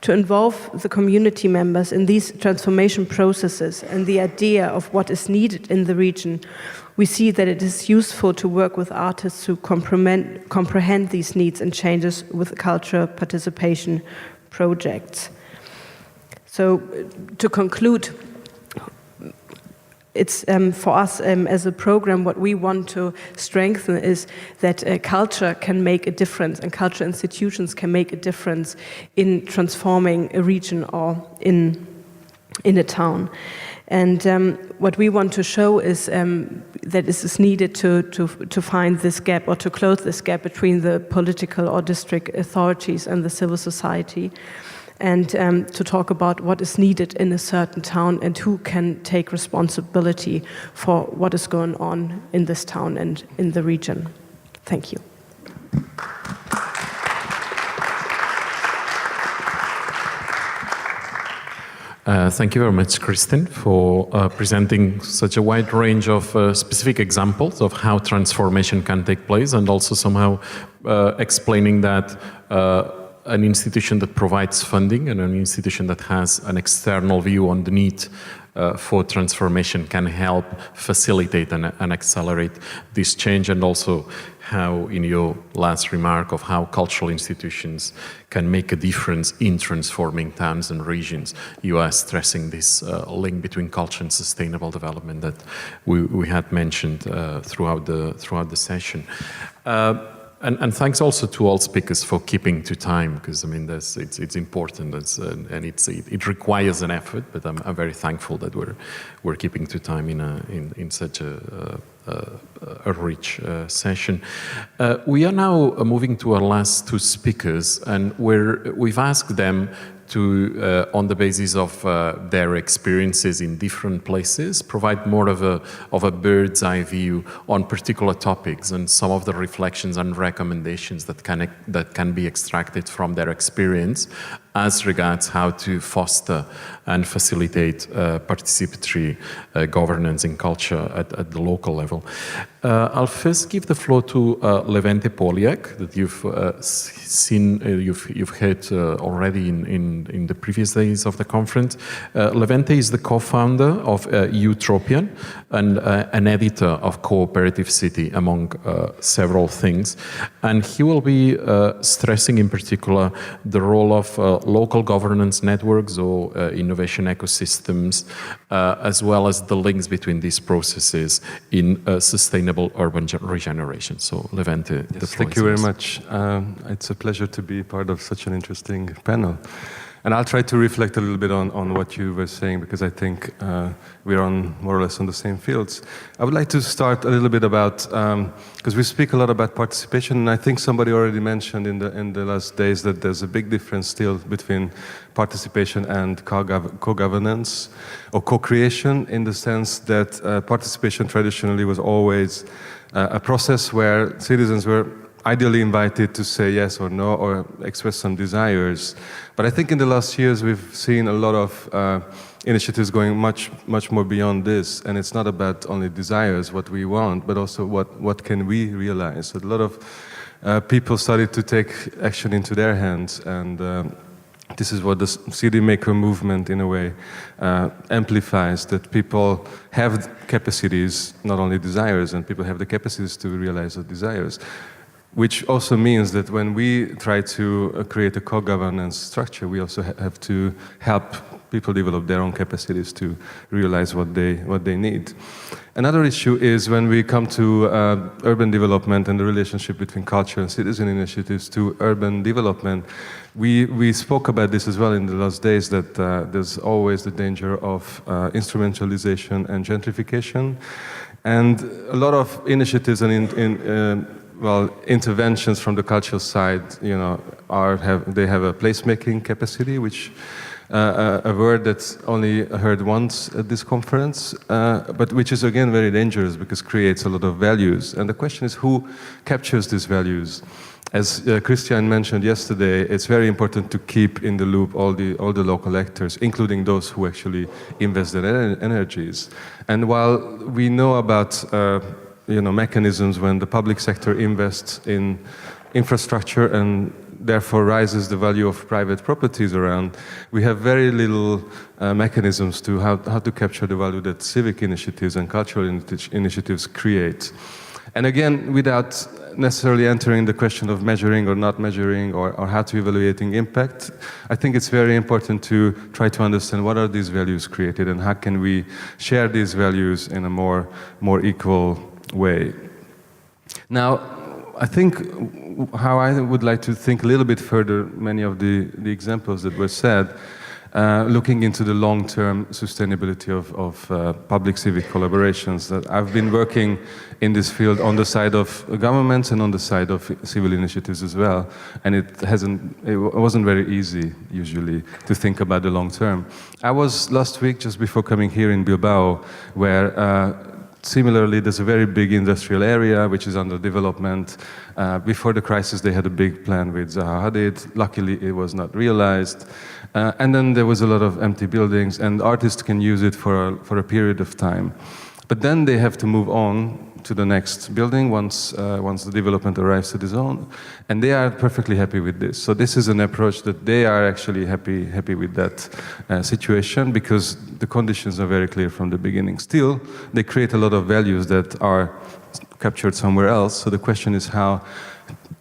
To involve the community members in these transformation processes and the idea of what is needed in the region, we see that it is useful to work with artists who comprehend these needs and changes with cultural participation projects. So, to conclude, it's for us as a program, what we want to strengthen is that culture can make a difference, and cultural institutions can make a difference in transforming a region or in a town. And what we want to show is that it is needed to find this gap or to close this gap between the political or district authorities and the civil society. And to talk about what is needed in a certain town and who can take responsibility for what is going on in this town and in the region. Thank you. Thank you very much, Kristin, for presenting such a wide range of specific examples of how transformation can take place, and also somehow explaining that an institution that provides funding and an institution that has an external view on the need for transformation can help facilitate and accelerate this change, and also how, in your last remark, of how cultural institutions can make a difference in transforming towns and regions. You are stressing this link between culture and sustainable development that we had mentioned throughout the session. And thanks also to all speakers for keeping to time, because I mean it's important, and it requires an effort. But I'm very thankful that we're keeping to time in such a rich session. We are now moving to our last two speakers, and we've asked them to, on the basis of their experiences in different places, provide more of a bird's eye view on particular topics and some of the reflections and recommendations that can be extracted from their experience as regards how to foster and facilitate participatory governance in culture at the local level. I'll first give the floor to Levente Polyák, that you've seen, you've heard already in the previous days of the conference. Levente is the co-founder of Eutropian and an editor of Cooperative City, among several things. And he will be stressing in particular the role of local governance networks or innovation ecosystems, as well as the links between these processes in sustainable urban regeneration. So, Levente, the floor thank you very much. It's a pleasure to be part of such an interesting panel. And I'll try to reflect a little bit on what you were saying, because I think we're on more or less on the same fields. I would like to start a little bit about, because we speak a lot about participation, and I think somebody already mentioned in the last days that there's a big difference still between participation and co-governance or co-creation, in the sense that participation traditionally was always a process where citizens were ideally invited to say yes or no or express some desires. But I think in the last years we've seen a lot of initiatives going much more beyond this, and it's not about only desires, what we want, but also what can we realize. So a lot of people started to take action into their hands, and this is what the city maker movement in a way amplifies, that people have capacities, not only desires, and people have the capacities to realize the desires. Which also means that when we try to create a co-governance structure, we also have to help people develop their own capacities to realize what they need. Another issue is when we come to urban development and the relationship between culture and citizen initiatives to urban development. We spoke about this as well in the last days, that there's always the danger of instrumentalization and gentrification. And a lot of initiatives and well, interventions from the cultural side, you know, they have a placemaking capacity, which a word that's only heard once at this conference, but which is again very dangerous because it creates a lot of values. And the question is who captures these values? As Kristin mentioned yesterday, it's very important to keep in the loop all the local actors, including those who actually invest their energies. And while we know about mechanisms when the public sector invests in infrastructure and therefore rises the value of private properties around, we have very little mechanisms to how to capture the value that civic initiatives and cultural initiatives create. And again, without necessarily entering the question of measuring or not measuring or how to evaluating impact, I think it's very important to try to understand what are these values created and how can we share these values in a more equal way. Now, I think how I would like to think a little bit further, many of the examples that were said, looking into the long-term sustainability of public-civic collaborations. That I've been working in this field on the side of governments and on the side of civil initiatives as well, and it wasn't very easy usually to think about the long term. I was last week, just before coming here in Bilbao, where similarly, there's a very big industrial area which is under development. Before the crisis, they had a big plan with Zaha Hadid. Luckily, it was not realized. And then there was a lot of empty buildings, and artists can use it for a period of time. But then they have to move on to the next building once the development arrives to the zone, and they are perfectly happy with this. So this is an approach that they are actually happy with that situation because the conditions are very clear from the beginning. Still, they create a lot of values that are captured somewhere else. So the question is how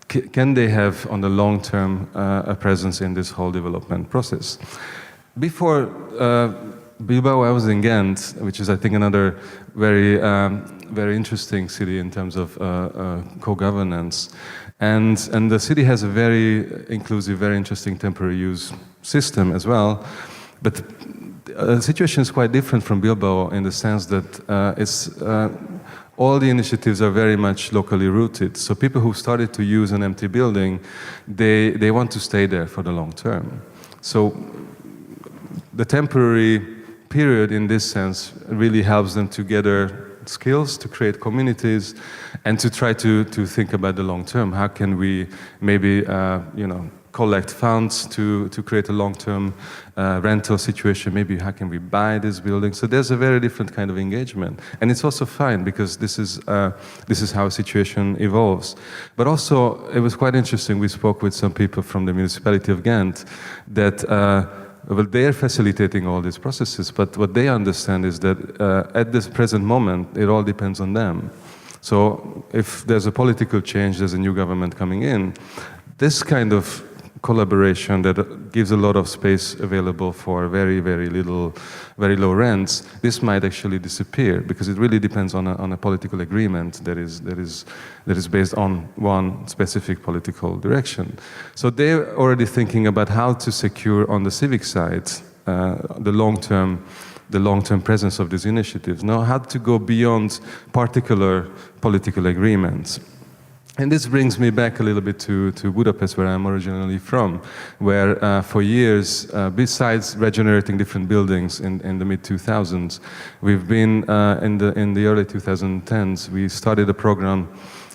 can they have on the long term a presence in this whole development process? Before Bilbao, I was in Ghent, which is, I think, another very interesting city in terms of co-governance. And the city has a very inclusive, very interesting temporary use system as well. But the situation is quite different from Bilbao in the sense that all the initiatives are very much locally rooted. So people who started to use an empty building, they want to stay there for the long term. So the temporary period in this sense really helps them to gather skills, to create communities, and to try to think about the long term. How can we maybe collect funds to create a long-term rental situation? Maybe how can we buy this building? So there's a very different kind of engagement, and it's also fine because this is how a situation evolves. But also, it was quite interesting. We spoke with some people from the municipality of Ghent that. Well, they're facilitating all these processes, but what they understand is that at this present moment, it all depends on them. So if there's a political change, there's a new government coming in, this kind of collaboration that gives a lot of space available for very, very low rents, this might actually disappear because it really depends on a political agreement that is based on one specific political direction. So they're already thinking about how to secure on the civic side the long-term presence of these initiatives. Now, how to go beyond particular political agreements. And this brings me back a little bit to Budapest, where I'm originally from, where for years, besides regenerating different buildings in the mid-2000s, we've been, in the early 2010s, we started a program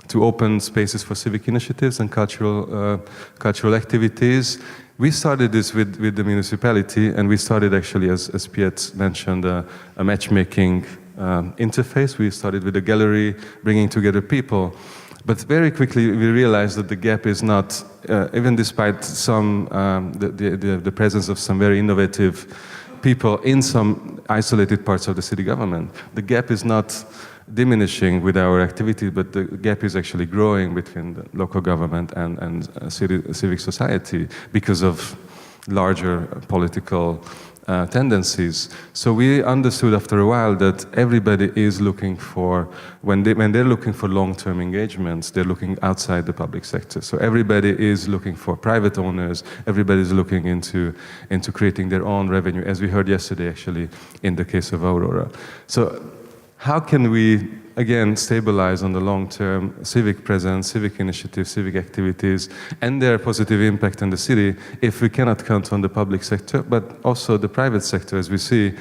to open spaces for civic initiatives and cultural activities. We started this with the municipality, and we started actually, as Piet mentioned, a matchmaking interface. We started with a gallery, bringing together people. But very quickly we realized that the gap is not, even despite some the presence of some very innovative people in some isolated parts of the city government, the gap is not diminishing with our activity, but the gap is actually growing between the local government and civic society because of larger political tendencies. So we understood after a while that everybody is looking for, when they're looking for long-term engagements, they're looking outside the public sector. So everybody is looking for private owners, everybody is looking into creating their own revenue, as we heard yesterday actually in the case of Aurora. So how can we again, stabilize on the long term civic presence, civic initiatives, civic activities, and their positive impact on the city if we cannot count on the public sector, but also the private sector, as we see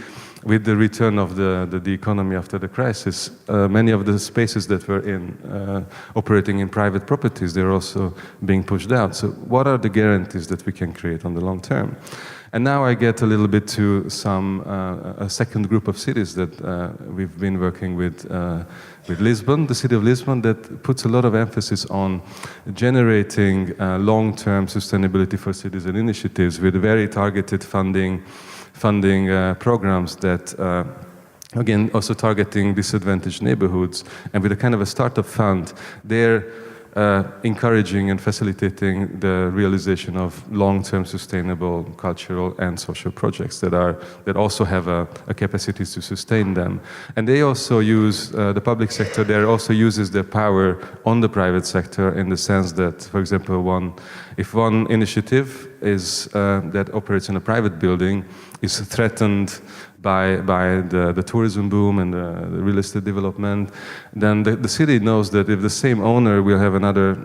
with the return of the economy after the crisis. Many of the spaces that were operating in private properties, they're also being pushed out. So what are the guarantees that we can create on the long term? And now I get a little bit to a second group of cities that we've been working with Lisbon, the city of Lisbon, that puts a lot of emphasis on generating long-term sustainability for citizen initiatives with very targeted funding programs that, again, also targeting disadvantaged neighborhoods, and with a kind of a startup fund, they're encouraging and facilitating the realization of long-term sustainable cultural and social projects that also have a capacity to sustain them. And they also use, the public sector there also uses their power on the private sector in the sense that, for example, if one initiative is that operates in a private building is threatened by the tourism boom and the real estate development, then the city knows that if the same owner will have another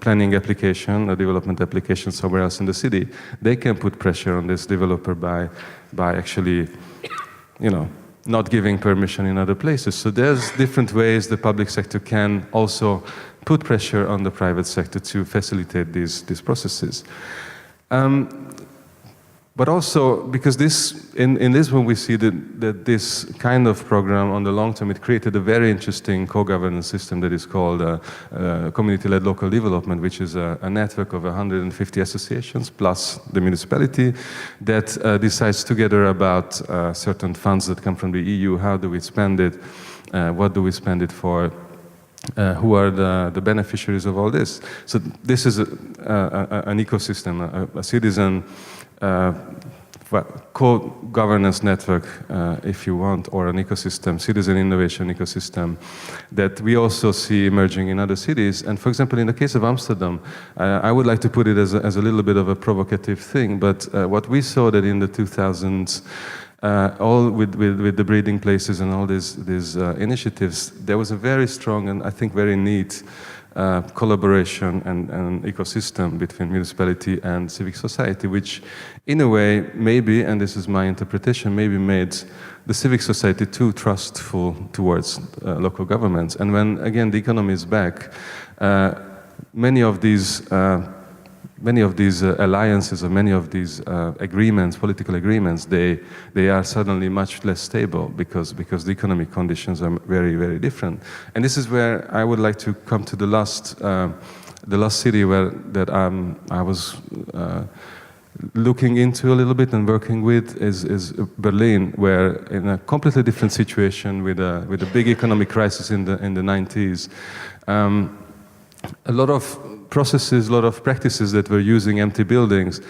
planning application, a development application somewhere else in the city, they can put pressure on this developer by actually, not giving permission in other places. So there's different ways the public sector can also put pressure on the private sector to facilitate these processes. But also, because in Lisbon we see that this kind of program on the long term, it created a very interesting co-governance system that is called community-led local development, which is a network of 150 associations plus the municipality that decides together about certain funds that come from the EU, how do we spend it, what do we spend it for, who are the beneficiaries of all this. So this is an ecosystem, a citizen co-governance network, if you want, or an ecosystem, citizen innovation ecosystem, that we also see emerging in other cities. And for example, in the case of Amsterdam, I would like to put it as a little bit of a provocative thing, but what we saw that in the 2000s, all with the breeding places and all these initiatives, there was a very strong and I think very neat collaboration and ecosystem between municipality and civic society, which in a way maybe, and this is my interpretation, maybe made the civic society too trustful towards local governments. And when, again, the economy is back, many of these alliances or many of these agreements, political agreements, they are suddenly much less stable because the economic conditions are very, very different. And this is where I would like to come to the last city that I was looking into a little bit and working with is Berlin, where in a completely different situation with a big economic crisis in the 90s, a lot of processes, a lot of practices that were using empty buildings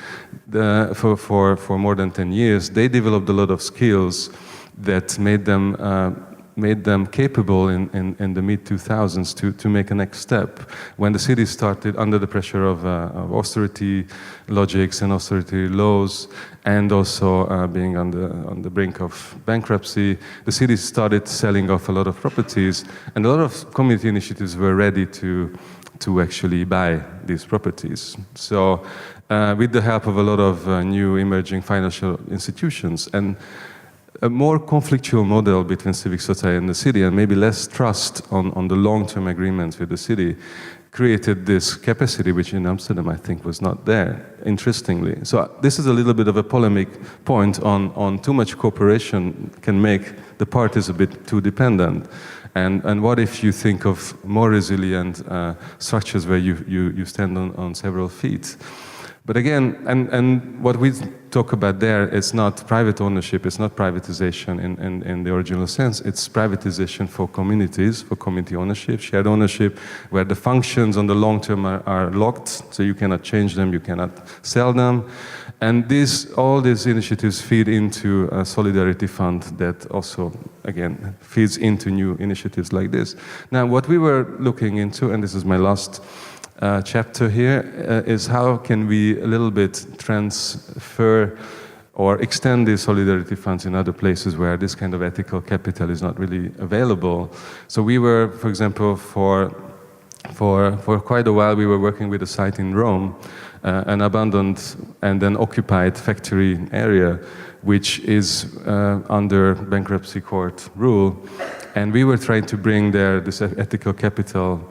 for more than 10 years, they developed a lot of skills that made them capable in the mid-2000s to make a next step. When the city started under the pressure of austerity logics and austerity laws, and also being on the brink of bankruptcy, the city started selling off a lot of properties, and a lot of community initiatives were ready to actually buy these properties. So with the help of a lot of new emerging financial institutions and a more conflictual model between civic society and the city, and maybe less trust on the long-term agreements with the city, created this capacity, which in Amsterdam I think was not there, interestingly. So this is a little bit of a polemic point on too much cooperation can make the parties a bit too dependent. And what if you think of more resilient structures where you stand on several feet? But again, and what we talk about there, it's not private ownership, it's not privatization in the original sense, it's privatization for communities, for community ownership, shared ownership, where the functions on the long term are locked, so you cannot change them, you cannot sell them. And all these initiatives feed into a solidarity fund that also, again, feeds into new initiatives like this. Now, what we were looking into, and this is my last chapter here, is how can we a little bit transfer or extend these solidarity funds in other places where this kind of ethical capital is not really available. So we were, for example, for quite a while, we were working with a site in Rome, an abandoned and then occupied factory area, which is under bankruptcy court rule. And we were trying to bring there this ethical capital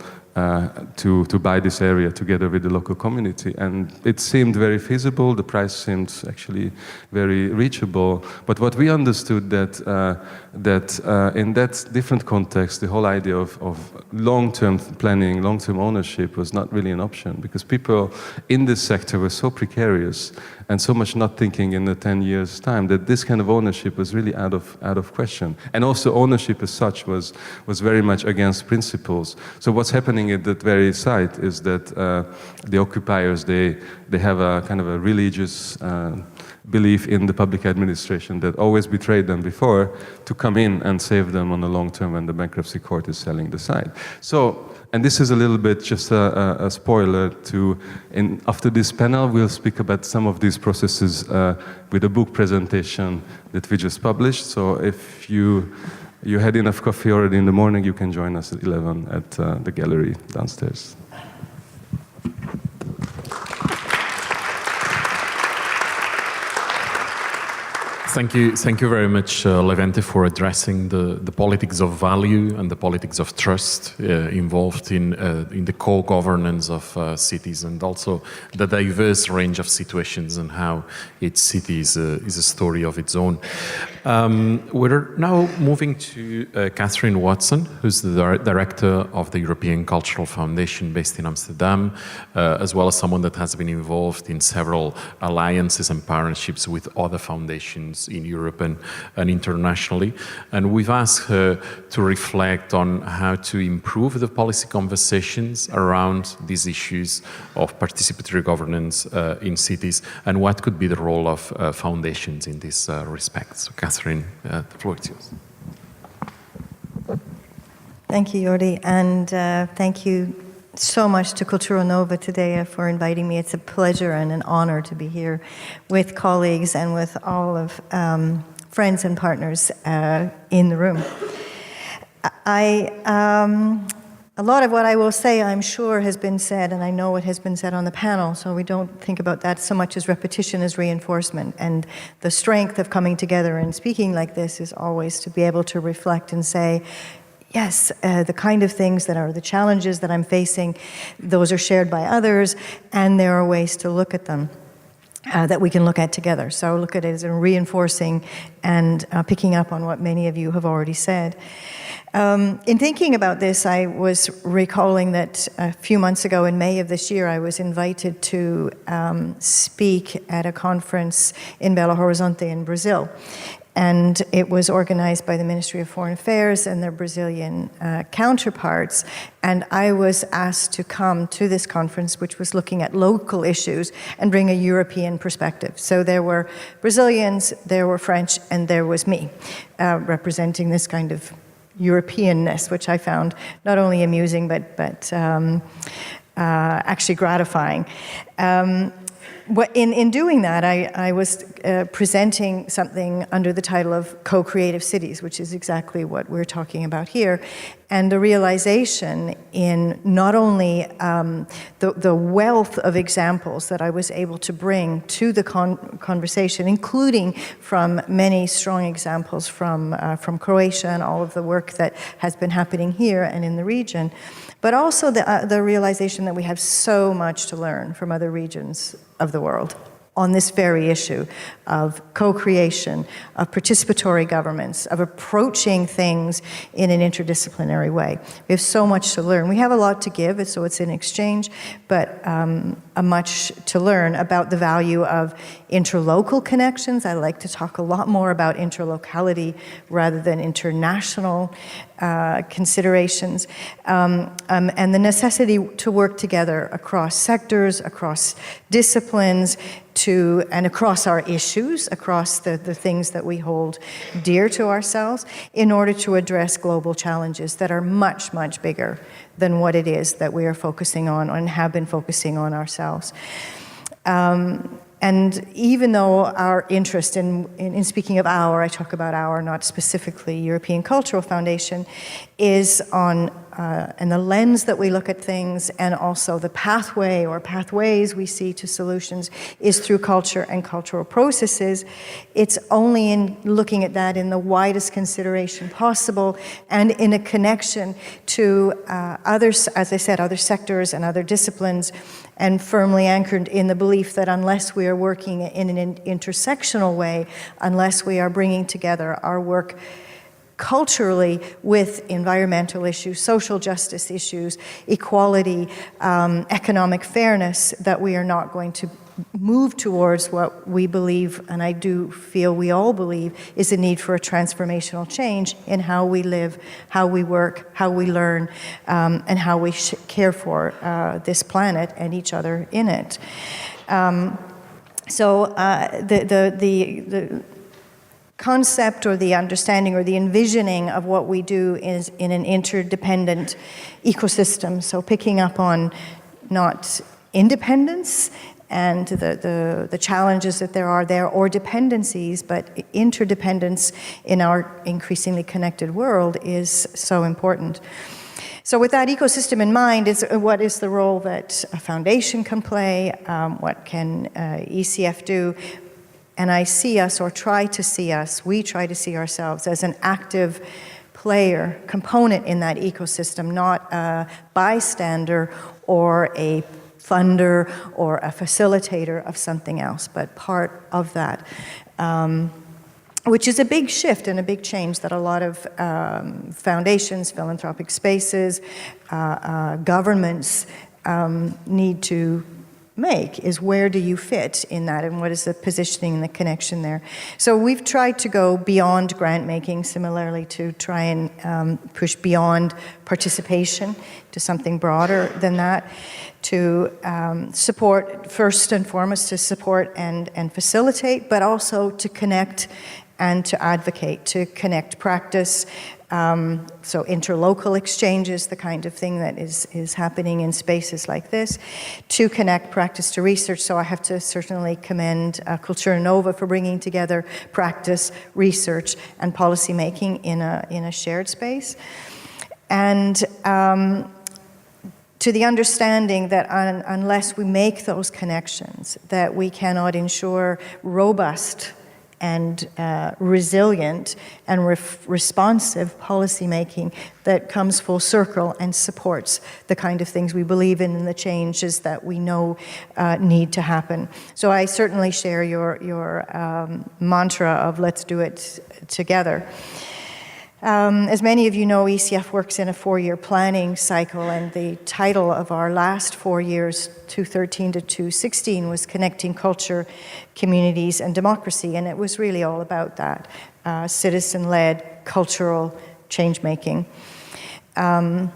to buy this area together with the local community. And it seemed very feasible, the price seemed actually very reachable. But what we understood that in that different context, the whole idea of long-term planning, long-term ownership was not really an option, because people in this sector were so precarious and so much not thinking in the 10 years' time that this kind of ownership was really out of question. And also ownership as such was very much against principles. So what's happening at that very site is that the occupiers, they have a kind of a religious belief in the public administration that always betrayed them before to come in and save them on the long term when the bankruptcy court is selling the site. So, and this is a little bit just a spoiler to, after this panel, we'll speak about some of these processes with a book presentation that we just published. So if you had enough coffee already in the morning, you can join us at 11 at the gallery downstairs. Thank you very much, Levente, for addressing the politics of value and the politics of trust involved in the co-governance of cities, and also the diverse range of situations and how each city is a story of its own. We're now moving to Katherine Watson, who's the director of the European Cultural Foundation based in Amsterdam, as well as someone that has been involved in several alliances and partnerships with other foundations in Europe and internationally. And we've asked her to reflect on how to improve the policy conversations around these issues of participatory governance in cities, and what could be the role of foundations in this respect. So Katherine, the floor is yours. Thank you, Jordi, and thank you so much to Cultura Nova today for inviting me. It's a pleasure and an honor to be here with colleagues and with all of friends and partners in the room. A lot of what I will say, I'm sure, has been said, and I know it has been said on the panel, so we don't think about that so much as repetition as reinforcement. And the strength of coming together and speaking like this is always to be able to reflect and say, yes, the kind of things that are the challenges that I'm facing, those are shared by others, and there are ways to look at them that we can look at together. So look at it as a reinforcing and picking up on what many of you have already said. In thinking about this, I was recalling that a few months ago in May of this year, I was invited to speak at a conference in Belo Horizonte in Brazil. And it was organized by the Ministry of Foreign Affairs and their Brazilian counterparts. And I was asked to come to this conference, which was looking at local issues and bring a European perspective. So there were Brazilians, there were French, and there was me, representing this kind of Europeanness, which I found not only amusing, but actually gratifying. In doing that, I was presenting something under the title of Co-Creative Cities, which is exactly what we're talking about here, and the realization in not only the wealth of examples that I was able to bring to the conversation, including from many strong examples from Croatia and all of the work that has been happening here and in the region, but also the realization that we have so much to learn from other regions of the world on this very issue of co-creation, of participatory governments, of approaching things in an interdisciplinary way. We have so much to learn. We have a lot to give, so it's an exchange, but a much to learn about the value of interlocal connections. I like to talk a lot more about interlocality rather than international considerations, and the necessity to work together across sectors, across disciplines, and across our issues, across the things that we hold dear to ourselves, in order to address global challenges that are much, much bigger than what it is that we are focusing on and have been focusing on ourselves. And even though our interest in speaking of our, I talk about our, not specifically European Cultural Foundation, is on, and the lens that we look at things and also the pathway or pathways we see to solutions is through culture and cultural processes. It's only in looking at that in the widest consideration possible and in a connection to others, as I said, other sectors and other disciplines, and firmly anchored in the belief that unless we are working in an intersectional way, unless we are bringing together our work culturally with environmental issues, social justice issues, equality, economic fairness, that we are not going to move towards what we believe, and I do feel we all believe, is a need for a transformational change in how we live, how we work, how we learn, and how we care for this planet and each other in it. So the concept or the understanding or the envisioning of what we do is in an interdependent ecosystem. So picking up on not independence and the challenges that there are there, or dependencies, but interdependence in our increasingly connected world is so important. So with that ecosystem in mind, what is the role that a foundation can play? What can ECF do? And I see us, or try to see us, we try to see ourselves as an active player, component in that ecosystem, not a bystander or a funder or a facilitator of something else, but part of that, which is a big shift and a big change that a lot of foundations, philanthropic spaces, governments need to make, is where do you fit in that, and what is the positioning and the connection there. So we've tried to go beyond grant making, similarly to try and push beyond participation to something broader than that, to support, first and foremost, to support and facilitate, but also to connect and to advocate, to connect practice. So interlocal exchanges, the kind of thing that is happening in spaces like this, to connect practice to research. So I have to certainly commend Kultura Nova for bringing together practice, research, and policy making in a shared space. And to the understanding that unless we make those connections, that we cannot ensure robust and resilient and responsive policy making that comes full circle and supports the kind of things we believe in and the changes that we know need to happen. So I certainly share your mantra of let's do it together. As many of you know, ECF works in a 4-year planning cycle, and the title of our last 4 years, 2013 to 2016, was Connecting Culture, Communities, and Democracy, and it was really all about that, citizen-led cultural change-making. And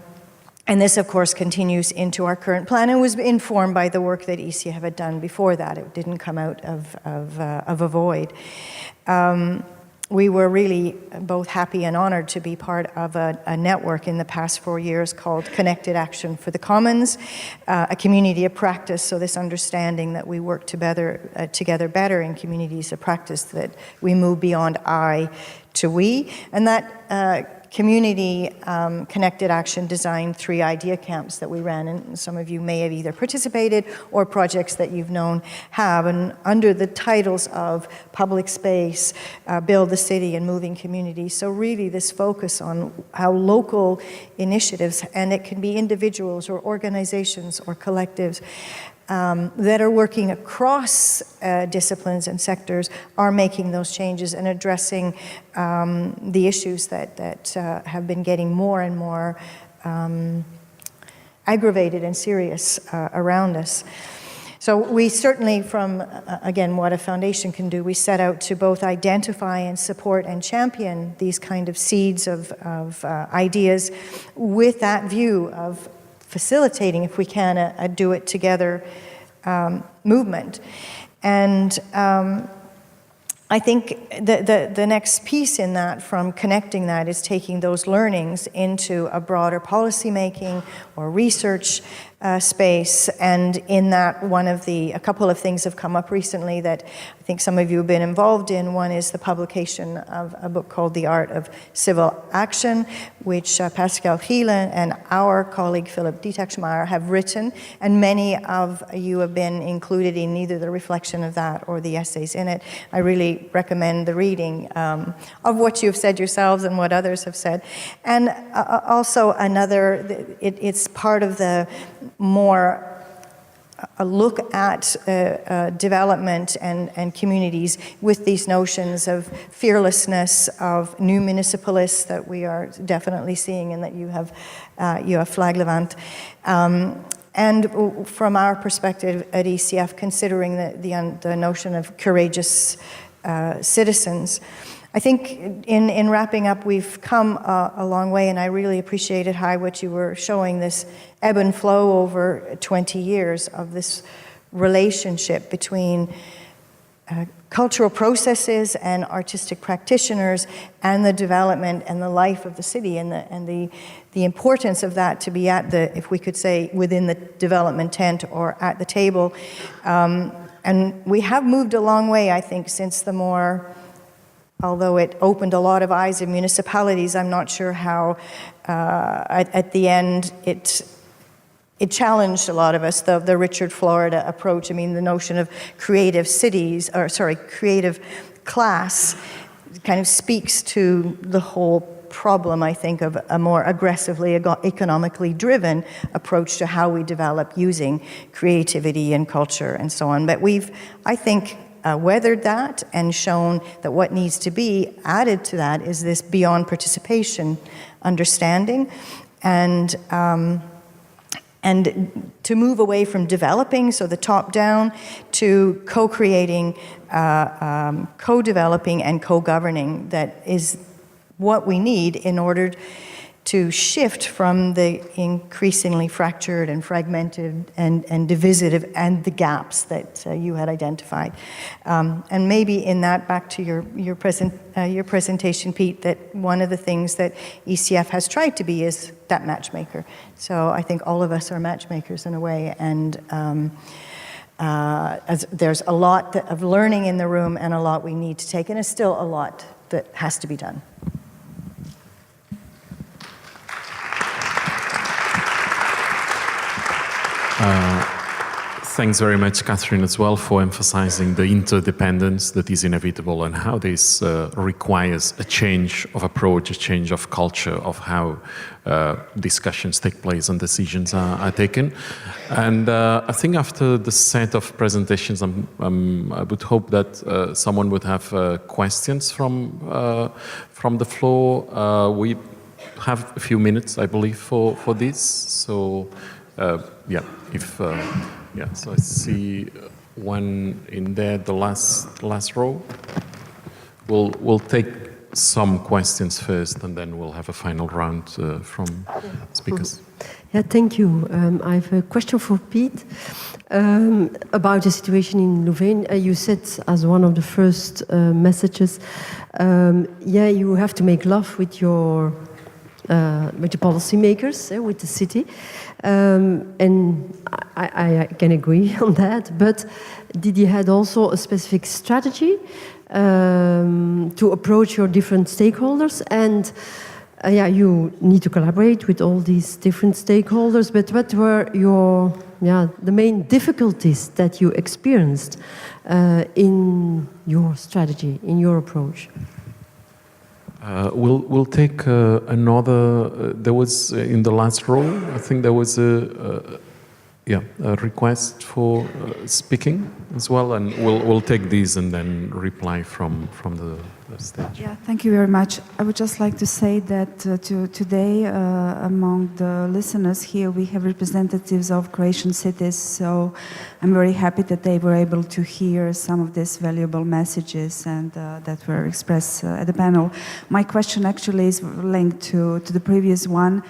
this, of course, continues into our current plan and was informed by the work that ECF had done before that. It didn't come out of a void. We were really both happy and honored to be part of a network in the past 4 years called Connected Action for the Commons, a community of practice, so this understanding that we work together better in communities of practice, that we move beyond I to we, and that community connected action designed 3 idea camps that we ran, and some of you may have either participated or projects that you've known have, and under the titles of public space, build the city, and moving communities. So really this focus on how local initiatives, and it can be individuals or organizations or collectives, that are working across disciplines and sectors are making those changes and addressing the issues that have been getting more and more aggravated and serious around us. So we certainly, from, again, what a foundation can do, we set out to both identify and support and champion these kind of seeds of ideas with that view of facilitating, if we can, a do it together movement. And I think the next piece in that, from connecting that, is taking those learnings into a broader policy making or research space, and in that, a couple of things have come up recently that I think some of you have been involved in. One is the publication of a book called The Art of Civil Action, which Pascal Gielen and our colleague Philip Dietersmaier have written, and many of you have been included in either the reflection of that or the essays in it. I really recommend the reading of what you've said yourselves and what others have said. And also it's part of the more a look at development and communities with these notions of fearlessness, of new municipalists that we are definitely seeing and that you have flagged, Levente. And from our perspective at ECF, considering the notion of courageous citizens, I think in wrapping up, we've come a long way, and I really appreciated, what you were showing, this ebb and flow over 20 years of this relationship between cultural processes and artistic practitioners and the development and the life of the city, and the importance of that to be at if we could say, within the development tent or at the table. And we have moved a long way, I think, since although it opened a lot of eyes in municipalities, I'm not sure how, at the end, it challenged a lot of us, the Richard Florida approach. I mean, the notion of creative class kind of speaks to the whole problem, I think, of a more aggressively economically driven approach to how we develop using creativity and culture and so on. But we've, I think, weathered that and shown that what needs to be added to that is this beyond participation understanding, and to move away from developing, so the top down, to co-creating, co-developing and co-governing. That is what we need in order to shift from the increasingly fractured and fragmented and divisive and the gaps that you had identified. And maybe in that, back to your presentation, Piet, that one of the things that ECF has tried to be is that matchmaker. So I think all of us are matchmakers in a way, and as there's a lot of learning in the room and a lot we need to take, and there's still a lot that has to be done. Thanks very much, Katherine, as well, for emphasizing the interdependence that is inevitable and how this requires a change of approach, a change of culture, of how discussions take place and decisions are taken. And I think after the set of presentations, I would hope that someone would have questions from the floor. We have a few minutes, I believe, for this. So, so I see one in there, the last row. We'll take some questions first, and then we'll have a final round from speakers. Yeah, thank you. I have a question for Piet about the situation in Leuven. You said as one of the first messages, you have to make love with your policymakers, with the city. And I can agree on that, but did you have also a specific strategy to approach your different stakeholders? And you need to collaborate with all these different stakeholders, but what were the main difficulties that you experienced in your strategy, in your approach? We'll take another. There was in the last row, I think there was a request for speaking as well, and we'll take these and then reply from the stage. Yeah, thank you very much. I would just like to say that today, among the listeners here, we have representatives of Croatian cities, so I'm very happy that they were able to hear some of these valuable messages and that were expressed at the panel. My question actually is linked to the previous one,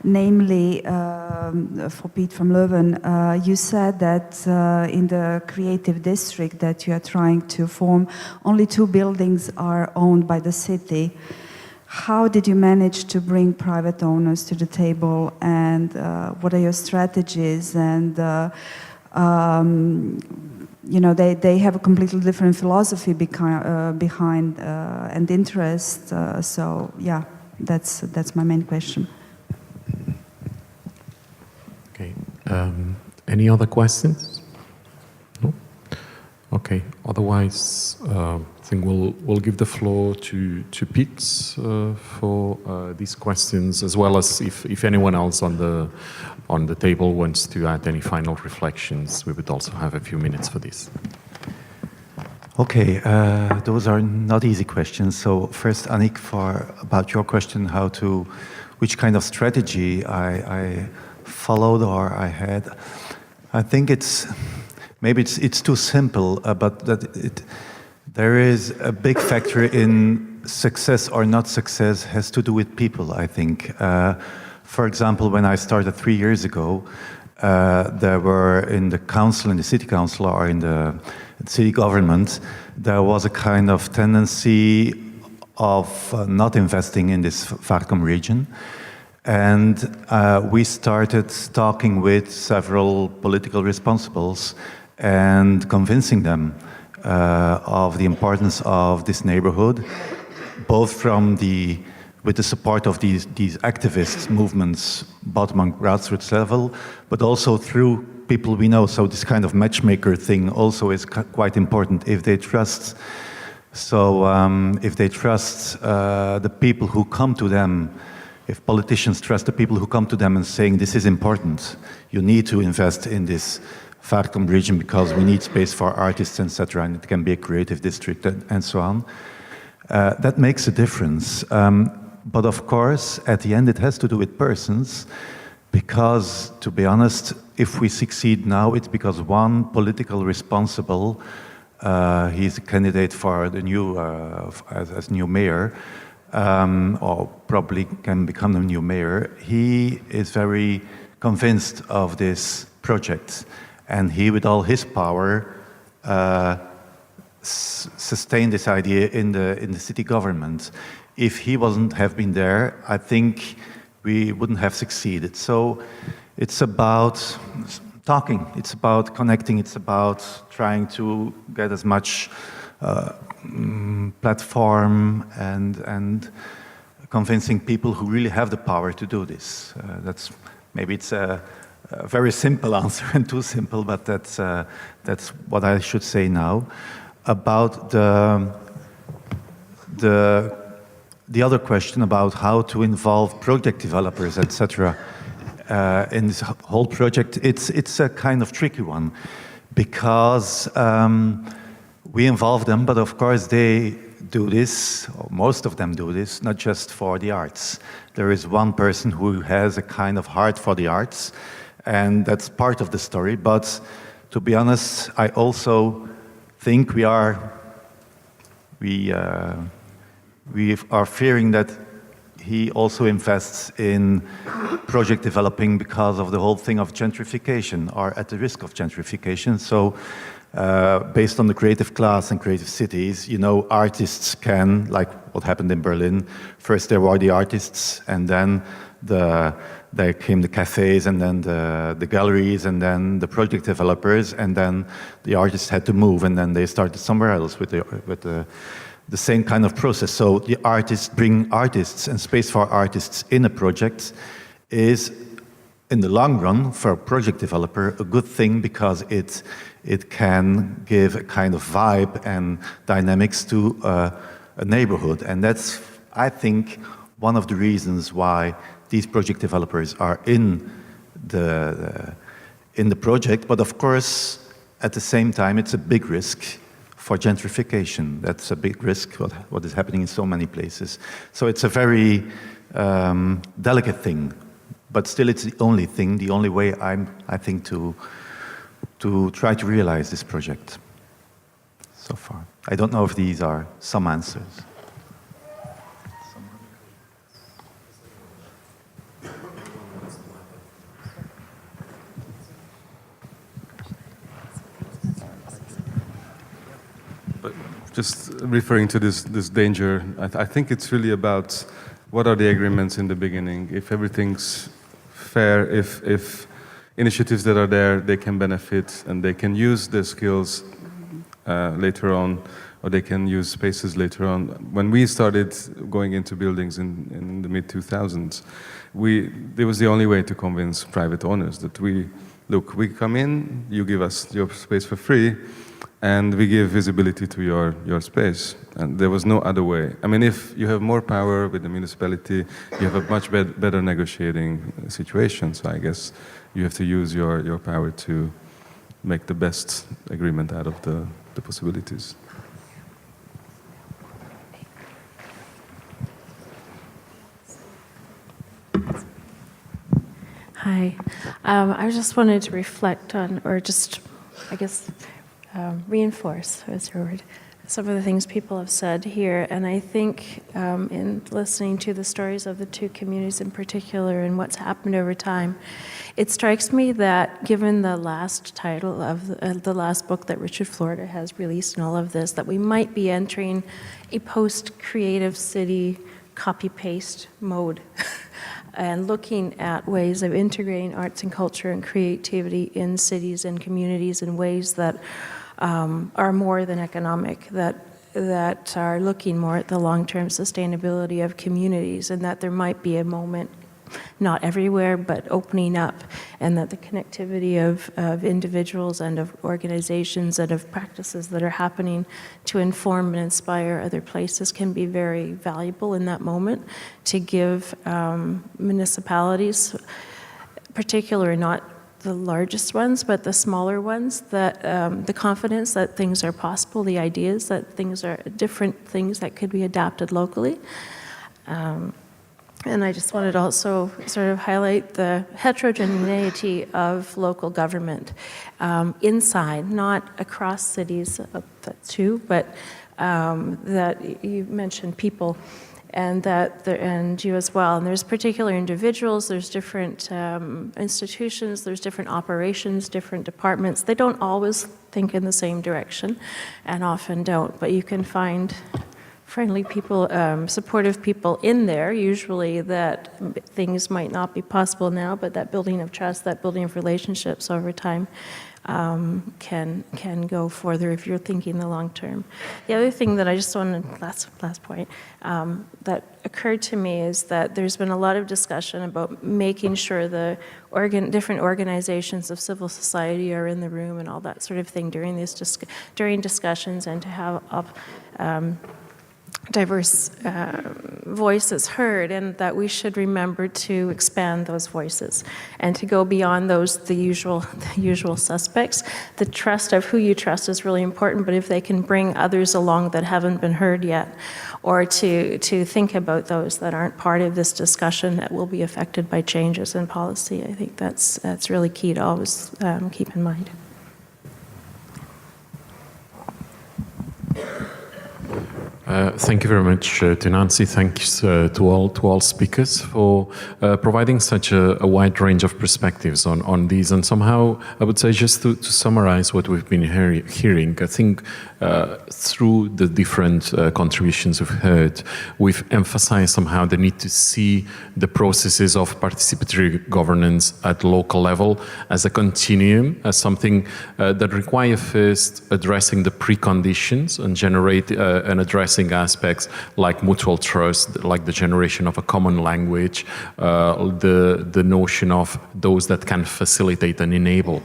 namely for Piet from Leuven. You said that in the creative district that you are trying to form, only 2 buildings are owned by the city. how did you manage to bring private owners to the table, and what are your strategies? And they have a completely different philosophy behind and interest. So yeah, that's my main question. Okay. Any other questions? No? Okay. Otherwise, I think we'll give the floor to Piet for these questions, as well as if anyone else on the table wants to add any final reflections, we would also have a few minutes for this. Okay, those are not easy questions. So first, Annick, about your question, which kind of strategy I followed or I had. I think maybe it's too simple, but there is a big factor in success or not success has to do with people, I think. For example, when I started 3 years ago, there were in the council, in the city council or in the city government, there was a kind of tendency of not investing in this Varcom region. And we started talking with several political responsibles and convincing them of the importance of this neighborhood, both with the support of these activist movements, bottom and grassroots level, but also through people we know. So this kind of matchmaker thing also is quite important. If they trust, the people who come to them, if politicians trust the people who come to them and saying this is important, you need to invest in this Varcom region because we need space for artists, etc., and it can be a creative district and so on. That makes a difference. But of course, at the end, it has to do with persons, because, to be honest, if we succeed now, it's because one political responsible, he's a candidate for the new, as new mayor, or probably can become the new mayor. He is very convinced of this project, and he, with all his power, sustained this idea in the city government. If he wasn't have been there, I think we wouldn't have succeeded. So it's about talking, it's about connecting, it's about trying to get as much platform and convincing people who really have the power to do this. Maybe it's a very simple answer and too simple, but that's what I should say now. About the other question about how to involve project developers, etc., in this whole project, it's a kind of tricky one, because we involve them, but of course they do this, or most of them do this, not just for the arts. There is one person who has a kind of heart for the arts, and that's part of the story. But to be honest, I also think we are fearing that he also invests in project developing because of the whole thing of gentrification, or at the risk of gentrification. So based on the creative class and creative cities, artists can, like what happened in Berlin, first there were the artists, and then there came the cafes, and then the galleries, and then the project developers, and then the artists had to move, and then they started somewhere else with the same kind of process. So the artists bring artists, and space for artists in a project is, in the long run, for a project developer, a good thing, because it can give a kind of vibe and dynamics to a neighborhood. And that's, I think, one of the reasons why these project developers are in the project. But of course, at the same time, it's a big risk for gentrification. That's a big risk, what is happening in so many places. So it's a very delicate thing, but still it's the only thing, the only way I think to try to realize this project so far. I don't know if these are some answers. just referring to this danger, I think it's really about what are the agreements in the beginning. If everything's fair, if initiatives that are there, they can benefit and they can use their skills later on, or they can use spaces later on. When we started going into buildings in the mid-2000s, it was the only way to convince private owners that we come in, you give us your space for free, and we give visibility to your space. And there was no other way. I mean, if you have more power with the municipality, you have a much better negotiating situation. So I guess you have to use your power to make the best agreement out of the possibilities. Hi. I just wanted to reflect on, or just, I guess, reinforce, is your word, some of the things people have said here. And I think in listening to the stories of the two communities in particular and what's happened over time, it strikes me that given the last title of the last book that Richard Florida has released and all of this, that we might be entering a post-creative city copy-paste mode. And looking at ways of integrating arts and culture and creativity in cities and communities in ways that are more than economic, that are looking more at the long-term sustainability of communities, and that there might be a moment, not everywhere, but opening up, and that the connectivity of individuals and of organizations and of practices that are happening to inform and inspire other places can be very valuable in that moment, to give municipalities, particularly not the largest ones, but the smaller ones, that the confidence that things are possible, the ideas that things are different things that could be adapted locally. And I just wanted to also sort of highlight the heterogeneity of local government inside, not across cities, too, but that you mentioned people, and and you as well. And there's particular individuals, there's different institutions, there's different operations, different departments. They don't always think in the same direction, and often don't, but you can find friendly people, supportive people in there, usually, that things might not be possible now, but that building of trust, that building of relationships over time can go further if you're thinking the long term. The other thing that I just wanted, last point, that occurred to me is that there's been a lot of discussion about making sure the different organizations of civil society are in the room and all that sort of thing during discussions, and to have diverse voices heard, and that we should remember to expand those voices and to go beyond the usual suspects. The trust of who you trust is really important, but if they can bring others along that haven't been heard yet, or to think about those that aren't part of this discussion that will be affected by changes in policy, I think that's really key to always keep in mind. Thank you very much to Nancy. Thanks to all speakers for providing such a wide range of perspectives on these. And somehow, I would say, just to summarize what we've been hearing, I think through the different contributions we've heard, we've emphasized somehow the need to see the processes of participatory governance at local level as a continuum, as something that require first addressing the preconditions and addressing aspects like mutual trust, like the generation of a common language, the notion of those that can facilitate and enable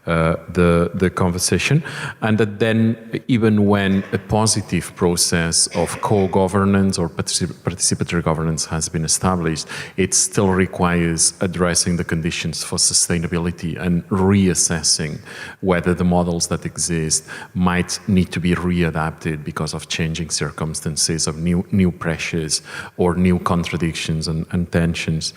the conversation, and that then even when a positive process of co-governance or participatory governance has been established, it still requires addressing the conditions for sustainability and reassessing whether the models that exist might need to be readapted because of changing circumstances, of new pressures or new contradictions and tensions.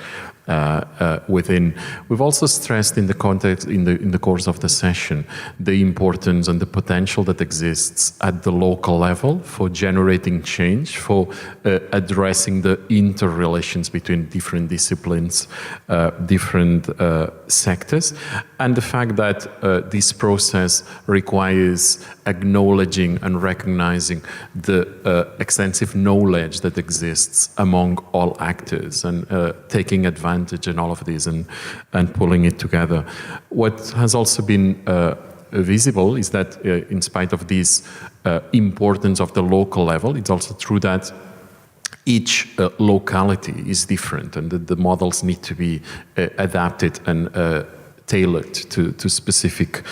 within. We've also stressed in the context, in the course of the session, the importance and the potential that exists at the local level for generating change, for addressing the interrelations between different disciplines, different sectors, and the fact that this process requires acknowledging and recognizing the extensive knowledge that exists among all actors and taking advantage in all of this and pulling it together. What has also been visible is that in spite of this importance of the local level, it's also true that each locality is different and that the models need to be adapted and tailored to specific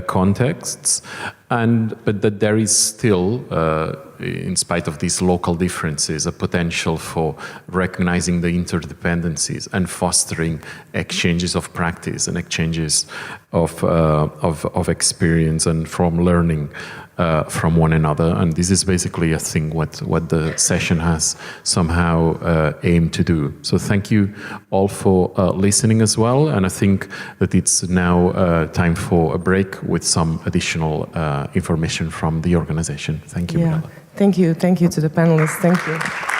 contexts, but that there is still, in spite of these local differences, a potential for recognizing the interdependencies and fostering exchanges of practice and exchanges of experience and from learning from one another. And this is basically, I think, what the session has somehow aimed to do. So thank you all for listening as well. And I think that it's now time for a break with some additional information from the organization. Thank you. Yeah. Thank you to the panelists. Thank you.